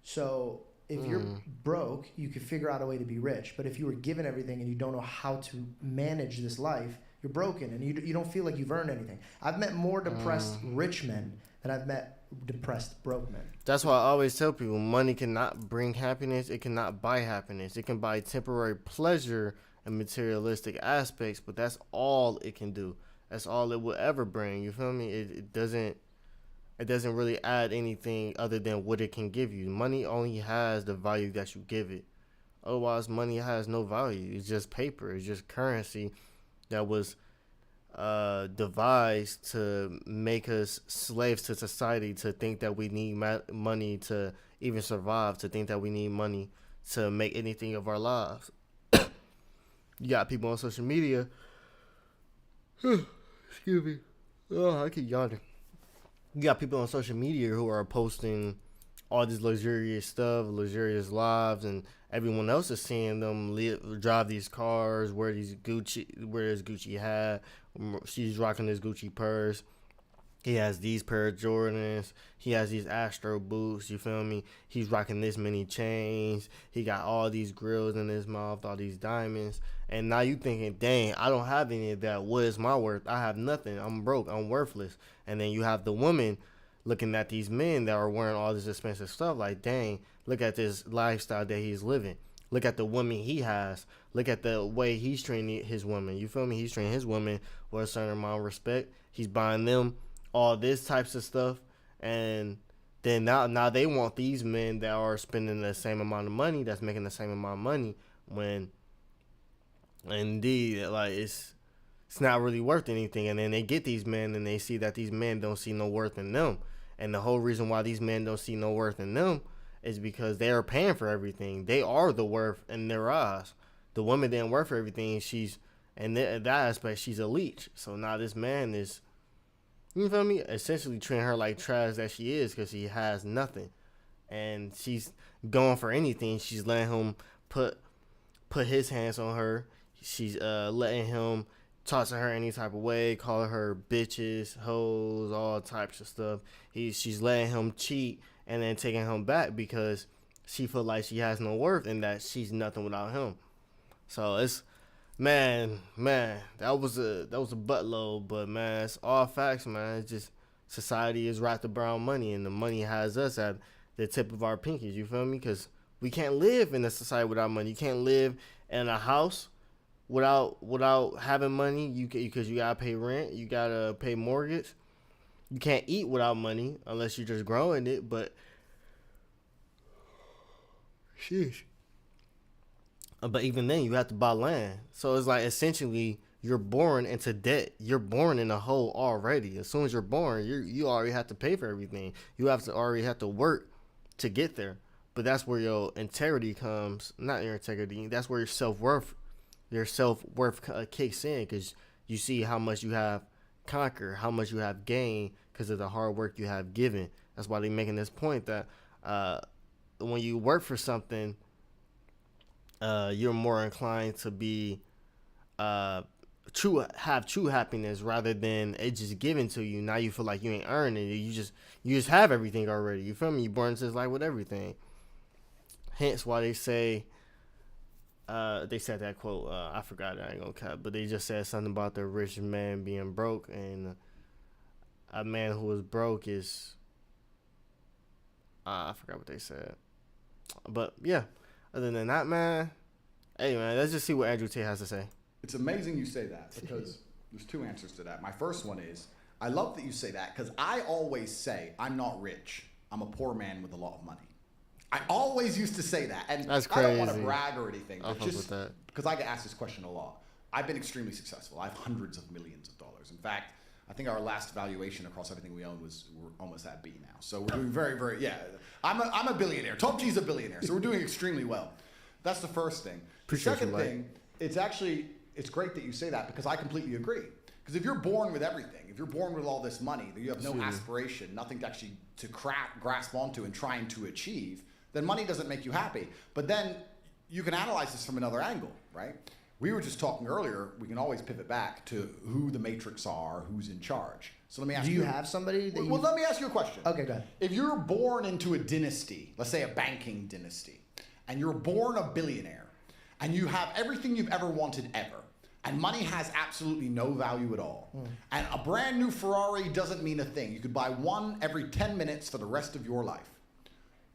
So if you're broke, you could figure out a way to be rich. But if you were given everything and you don't know how to manage this life, you're broken and you don't feel like you've earned anything. I've met more depressed rich men than I've met depressed broke men. That's why I always tell people money cannot bring happiness. It cannot buy happiness. It can buy temporary pleasure and materialistic aspects, but that's all it can do. That's all it will ever bring. You feel me? It doesn't really add anything other than what it can give you. Money only has the value that you give it. Otherwise, money has no value. It's just paper. It's just currency that was devised to make us slaves to society, to think that we need money to even survive, to think that we need money to make anything of our lives. You got people on social media. Excuse me. Oh, I keep yawning. You got people on social media who are posting all this luxurious stuff, luxurious lives, and everyone else is seeing them drive these cars, wear this Gucci hat. She's rocking this Gucci purse. He has these pair of Jordans. He has these Astro boots. You feel me? He's rocking this many chains. He got all these grills in his mouth, all these diamonds. And now you thinking, dang, I don't have any of that. What is my worth? I have nothing. I'm broke. I'm worthless. And then you have the woman looking at these men that are wearing all this expensive stuff like, dang, look at this lifestyle that he's living. Look at the woman he has. Look at the way he's training his woman. You feel me? He's training his woman with a certain amount of respect. He's buying them all this types of stuff. And then now they want these men that are spending the same amount of money, that's making the same amount of money, when indeed, like, it's not really worth anything. And then they get these men and they see that these men don't see no worth in them. And the whole reason why these men don't see no worth in them is because they are paying for everything. They are the worth in their eyes. The woman didn't work for everything. In that aspect, she's a leech. So now this man is, you feel me, essentially treating her like trash that she is because she has nothing. And she's going for anything. She's letting him put his hands on her. She's letting him talk to her any type of way, calling her bitches, hoes, all types of stuff. She's letting him cheat and then taking him back because she feel like she has no worth and that she's nothing without him. So it's, man, that was a buttload, but man, it's all facts, man. It's just society is wrapped around money, and the money has us at the tip of our pinkies. You feel me? Because we can't live in a society without money. You can't live in a house without having money. Because you gotta pay rent, you gotta pay mortgage. You can't eat without money unless you're just growing it. But sheesh. But even then, you have to buy land. So it's like essentially you're born into debt. You're born in a hole already. As soon as you're born, you already have to pay for everything. You already have to work to get there. But that's where your integrity comes. Not your integrity. That's where your self-worth kicks in, because you see how much you have conquered, how much you have gained because of the hard work you have given. That's why they're making this point that when you work for something, you're more inclined to be have true happiness rather than it just given to you. Now you feel like you ain't earned it. You just have everything already. You feel me? You born into this life with everything. Hence why they say they said that quote. I forgot it. I ain't gonna cut, but they just said something about the rich man being broke, and a man who is broke is I forgot what they said. But yeah. Other than that, man, hey, man, let's just see what Andrew Tate has to say. It's amazing you say that because there's two answers to that. My first one is, I love that you say that because I always say I'm not rich. I'm a poor man with a lot of money. I always used to say that. And that's crazy. I don't want to brag or anything, but just because I get asked this question a lot. I've been extremely successful. I have hundreds of millions of dollars. In fact, I think our last valuation across everything we own we're almost at B now. So we're doing very, very, yeah. I'm a billionaire. Top G's a billionaire. So we're doing extremely well. That's the first thing. The second thing, it's great that you say that because I completely agree. Because if you're born with everything, if you're born with all this money, that you have no aspiration, nothing to actually grasp onto and trying to achieve, then money doesn't make you happy. But then you can analyze this from another angle, right? We were just talking earlier, we can always pivot back to who the matrix are, who's in charge. So let me ask you. Do you have somebody that Well, let me ask you a question. Okay, go ahead. If you're born into a dynasty, let's say a banking dynasty, and you're born a billionaire, and you have everything you've ever wanted ever, and money has absolutely no value at all, and a brand new Ferrari doesn't mean a thing. You could buy one every 10 minutes for the rest of your life,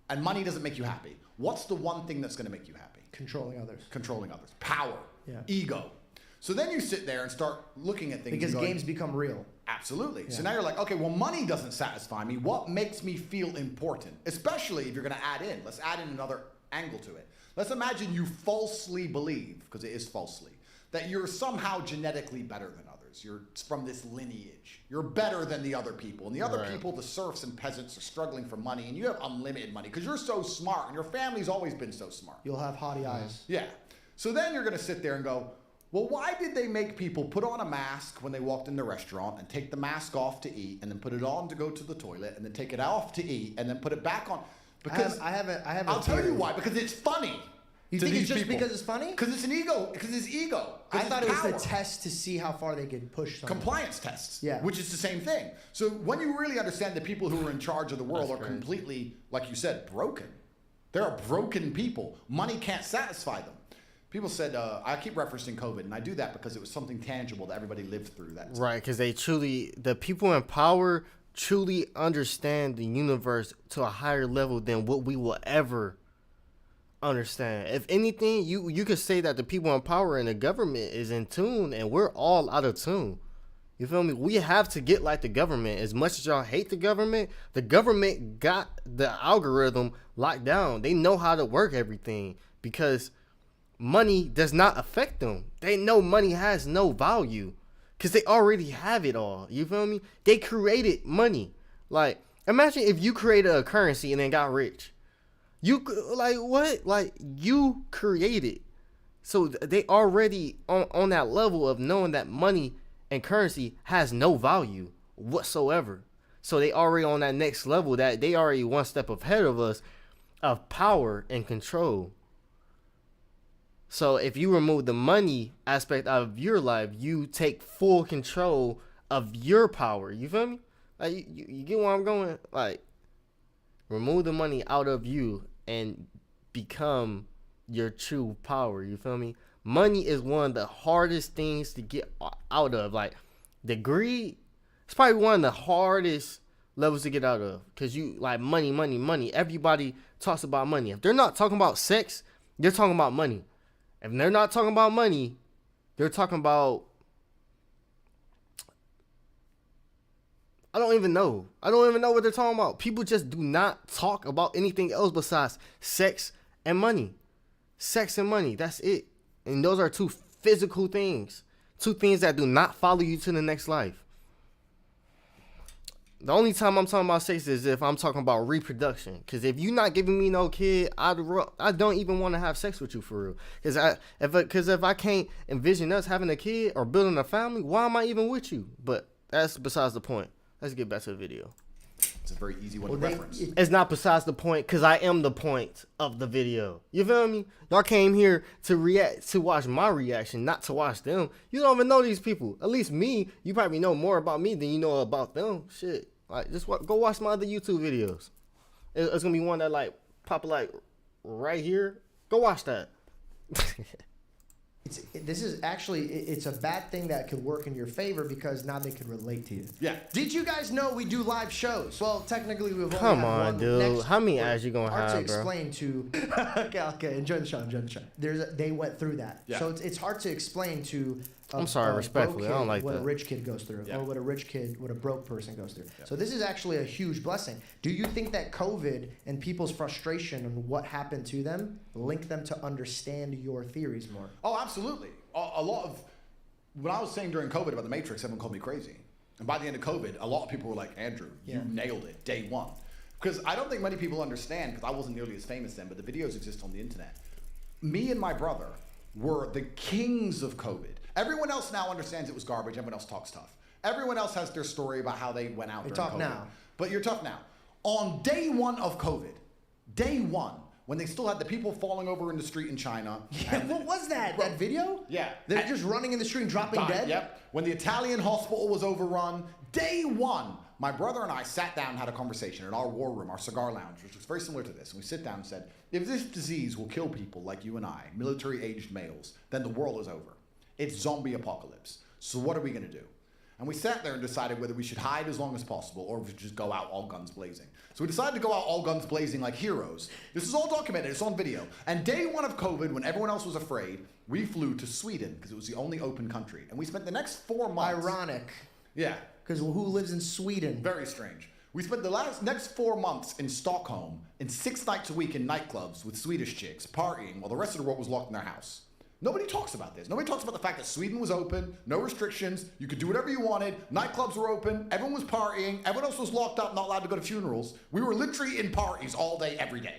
and money doesn't make you happy. What's the one thing that's going to make you happy? Controlling others. Controlling others. Power. Yeah. Ego. So then you sit there and start looking at things. Because games become real. Absolutely. Yeah. So now you're like, okay, well, money doesn't satisfy me. What makes me feel important? Especially if you're going to add in. Let's add in another angle to it. Let's imagine you falsely believe, because it is falsely, that you're somehow genetically better than others. You're from this lineage. You're better than the other people. And the other people, the serfs and peasants, are struggling for money, and you have unlimited money because you're so smart, and your family's always been so smart. You'll have haughty eyes. Yeah. So then you're going to sit there and go, well, why did they make people put on a mask when they walked in the restaurant and take the mask off to eat and then put it on to go to the toilet and then take it off to eat and then put it back on? Because I'll tell you why. Because it's funny. You think it's just because it's funny? Because it's an ego. Because it's ego. I thought it was the test to see how far they could push someone. Compliance tests. Yeah. Which is the same thing. So when you really understand that people who are in charge of the world are completely, like you said, broken. There are broken people. Money can't satisfy them. People said, I keep referencing COVID, and I do that because it was something tangible that everybody lived through. That right, because the people in power truly understand the universe to a higher level than what we will ever understand. If anything, you could say that the people in power and the government is in tune, and we're all out of tune. You feel me? We have to get like the government. As much as y'all hate the government got the algorithm locked down. They know how to work everything because money does not affect them. They know money has no value because they already have it all. You feel me? They created money. Like, Imagine if you created a currency and then got rich. You like what? Like you created. So they already on that level of knowing that money and currency has no value whatsoever. So they already on that next level, that they already one step ahead of us of power and control. So if you remove the money aspect out of your life, you take full control of your power. You feel me? Like you get where I'm going? Like remove the money out of you and become your true power. You feel me? Money is one of the hardest things to get out of. Like the greed, it's probably one of the hardest levels to get out of, because you like money. Everybody talks about money. If they're not talking about sex, they're talking about money. If they're not talking about money, they're talking about, I don't even know what they're talking about. People just do not talk about anything else besides sex and money. Sex and money, that's it. And those are two physical things. Two things that do not follow you to the next life. The only time I'm talking about sex is if I'm talking about reproduction. Because if you're not giving me no kid, I don't even want to have sex with you for real. Because if I can't envision us having a kid or building a family, why am I even with you? But that's besides the point. Let's get back to the video. It's a very easy one to reference. It's not besides the point, because I am the point of the video. You feel me? Y'all came here to watch my reaction, not to watch them. You don't even know these people. At least me, you probably know more about me than you know about them. Shit. Like, just go watch my other YouTube videos. It's gonna be one that like pop like right here. Go watch that. This is actually, it's a bad thing that could work in your favor, because now they can relate to you. Yeah. Did you guys know we do live shows? Well, technically we've only Come had on, one. dude. How many ads you gonna hard have, to bro? explain to. Okay. Enjoy the show. They went through that, Yeah. so it's hard to explain to. I'm sorry, respectfully, I don't like what that. a rich kid goes through, Yeah. or what a broke person goes through. So this is actually a huge blessing. Do you think that COVID and people's frustration and what happened to them link them to understand your theories more? Oh, absolutely. A lot of, when I was saying during COVID about the Matrix, everyone called me crazy. And by the end of COVID, a lot of people were like, Andrew, you nailed it, day one. Because I don't think many people understand, because I wasn't nearly as famous then, but the videos exist on the internet. Me and my brother were the kings of COVID. Everyone else now understands it was garbage. Everyone else talks tough. Everyone else has their story about how they went out during talk COVID. now. But you're tough now. On day one of COVID, day one, when they still had the people falling over in the street in China. Yeah, what was that? That video? Yeah. They're just running in the street and dropping dead? Yep. When the Italian hospital was overrun, day one, my brother and I sat down and had a conversation in our war room, our cigar lounge, which was very similar to this. And we sit down and said, if this disease will kill people like you and I, military-aged males, then the world is over. It's zombie apocalypse. So what are we going to do? And we sat there and decided whether we should hide as long as possible or if we should just go out all guns blazing. So we decided to go out all guns blazing like heroes. This is all documented. It's on video. And day one of COVID, when everyone else was afraid, we flew to Sweden because it was the only open country. And we spent the next 4 months... Ironic. Yeah. Because who lives in Sweden? Very strange. We spent the next 4 months in Stockholm in 6 nights a week in nightclubs with Swedish chicks, partying, while the rest of the world was locked in their house. Nobody talks about this. Nobody talks about the fact that Sweden was open, no restrictions, you could do whatever you wanted, nightclubs were open, everyone was partying, everyone else was locked up, not allowed to go to funerals. We were literally in parties all day, every day.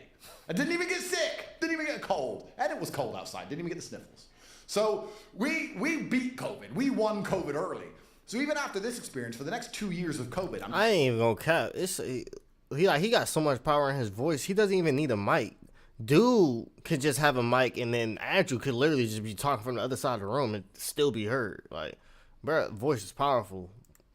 I didn't even get sick, didn't even get a cold, and it was cold outside, didn't even get the sniffles. So we beat COVID. We won COVID early. So even after this experience, for the next 2 years of COVID, I ain't even gonna cap. He got so much power in his voice. He doesn't even need a mic. Dude could just have a mic, and then Andrew could literally just be talking from the other side of the room and still be heard. Like, bro, voice is powerful.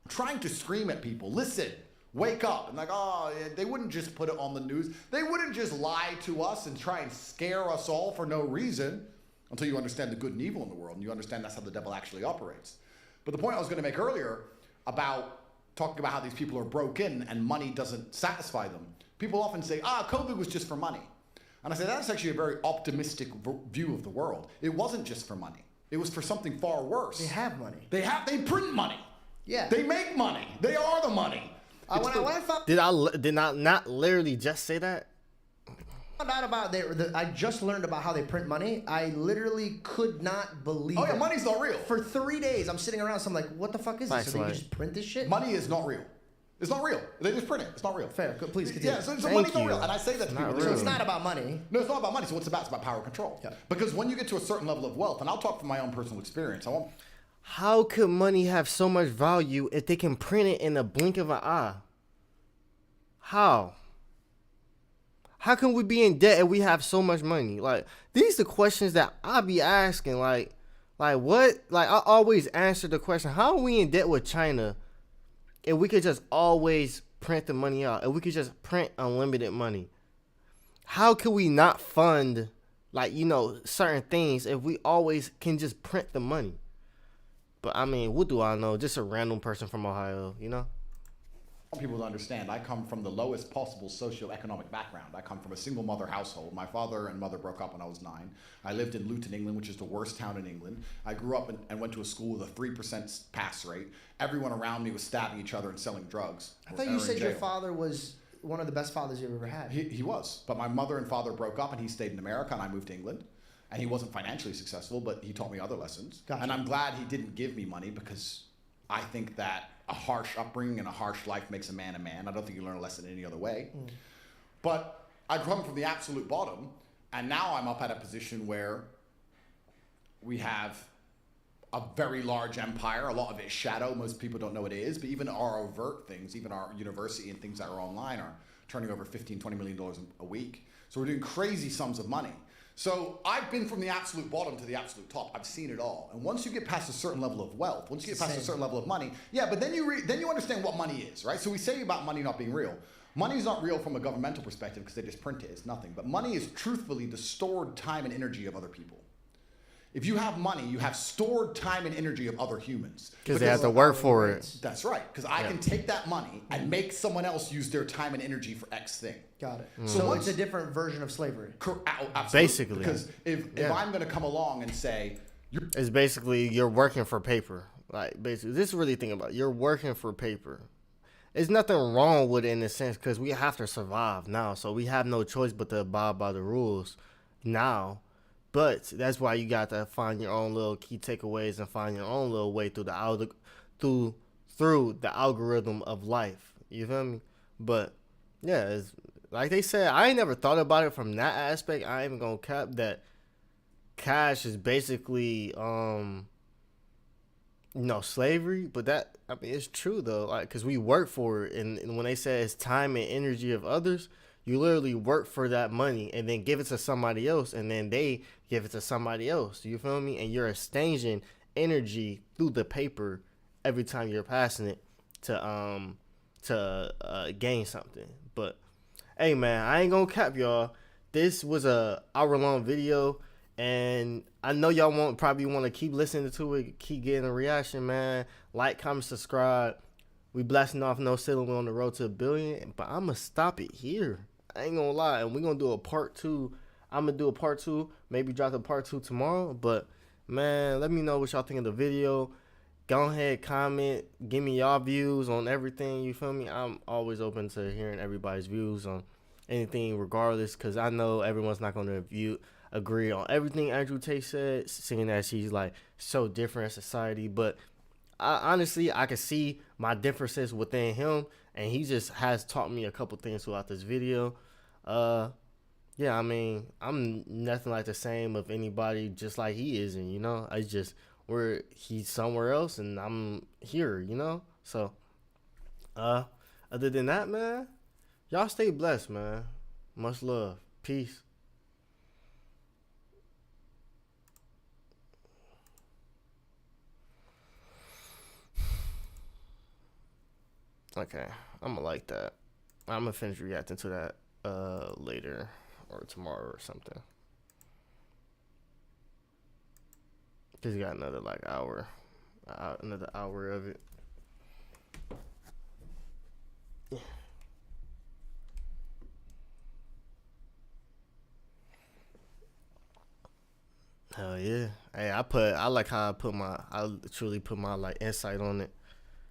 Trying to scream at people, listen, wake up. And like, oh, they wouldn't just put it on the news. They wouldn't just lie to us and try and scare us all for no reason until you understand the good and evil in the world and you understand that's how the devil actually operates. But the point I was going to make earlier about talking about how these people are broken and money doesn't satisfy them. People often say, COVID was just for money. And I say, that's actually a very optimistic view of the world. It wasn't just for money. It was for something far worse. They have money. They print money. Yeah. They make money. They are the money. Did I not literally just say that? Not about I just learned about how they print money. I literally could not believe it. Oh, yeah, money's not real. For 3 days, I'm sitting around, so I'm like, what the fuck is this? So they can just print this shit? Money is not real. It's not real. They just print it. It's not real. Fair. Please continue. Yeah, so money's not real. And I say that to people. So it's not about money. No, it's not about money. So what's about? It's about power and control. Yeah. Because when you get to a certain level of wealth, and I'll talk from my own personal experience. How could money have so much value if they can print it in a blink of an eye? How? How can we be in debt if we have so much money? Like, these are the questions that I be asking. Like what? Like, I always answer the question, how are we in debt with China if we could just always print the money out? If we could just print unlimited money? How can we not fund, like, you know, certain things if we always can just print the money? But, I mean, what do I know? Just a random person from Ohio, you know? I want people to understand, I come from the lowest possible socioeconomic background. I come from a single mother household. My father and mother broke up when I was 9. I lived in Luton, England, which is the worst town in England. I grew up and went to a school with a 3% pass rate. Everyone around me was stabbing each other and selling drugs. I thought you said your father was one of the best fathers you've ever had. He was. But my mother and father broke up and he stayed in America and I moved to England. And he wasn't financially successful, but he taught me other lessons. Gotcha. And I'm glad he didn't give me money because I think that a harsh upbringing and a harsh life makes a man a man. I don't think you learn a lesson any other way. But I come from the absolute bottom, and now I'm up at a position where we have a very large empire. A lot of it is shadow. Most people don't know what it is, but even our overt things, even our university and things that are online are turning over $15, $20 million a week. So we're doing crazy sums of money. So I've been from the absolute bottom to the absolute top. I've seen it all. And once you get past a certain level of wealth, once you get past a certain level of money, but then you understand what money is, right? So we say about money not being real. Money is not real from a governmental perspective because they just print it. It's nothing. But money is truthfully the stored time and energy of other people. If you have money, you have stored time and energy of other humans. Because they have to work for it. That's right. Because I can take that money and make someone else use their time and energy for X thing. Got it. So it's a different version of slavery. Absolutely. Basically. Because if I'm going to come along and say... It's basically you're working for paper. Like, basically, this is really the thing about it. You're working for paper. There's nothing wrong with it in a sense because we have to survive now. So we have no choice but to abide by the rules now. But that's why you got to find your own little key takeaways and find your own little way through the algorithm of life. You feel me? But yeah, it's, like they said, I ain't never thought about it from that aspect. I ain't even gonna cap that cash is basically slavery. But that, I mean, it's true though. Like, cause we work for it, and when they say it's time and energy of others, you literally work for that money and then give it to somebody else, and then they give it to somebody else. You feel me? And you're exchanging energy through the paper every time you're passing it to gain something. But hey, man, I ain't gonna cap y'all. This was a hour-long video, and I know y'all probably want to keep listening to it, keep getting a reaction, man. Like, comment, subscribe. We blasting off No Ceiling. We're on the road to 1 billion, but I'm gonna stop it here. I ain't gonna lie, and we're gonna do a part 2. I'm gonna do a part 2, maybe drop the part 2 tomorrow. But man, let me know what y'all think of the video. Go ahead, comment, give me y'all views on everything. You feel me? I'm always open to hearing everybody's views on anything, regardless, because I know everyone's not gonna agree on everything Andrew Tate said, seeing that she's like so different in society. But honestly, I can see my differences within him, and he just has taught me a couple things throughout this video. Yeah, I mean, I'm nothing like the same of anybody, just like he is, and you know, I just he's somewhere else and I'm here, you know. So, other than that, man, y'all stay blessed, man. Much love, peace. Okay, I'm gonna like that. I'm gonna finish reacting to that later or tomorrow or something. Cause you got another another hour of it. Yeah. Hell yeah. Hey, I like how I truly put my like insight on it.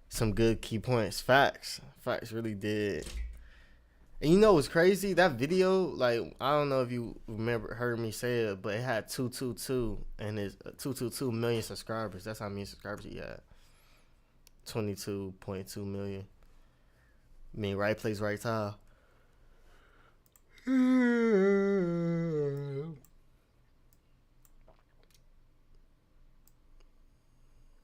Some good key points. Facts really did. And you know what's crazy? That video, like, I don't know if you heard me say it, but it had 222 and it's 222 million subscribers. That's how many subscribers he had. 22.2 million. I mean, right place, right time.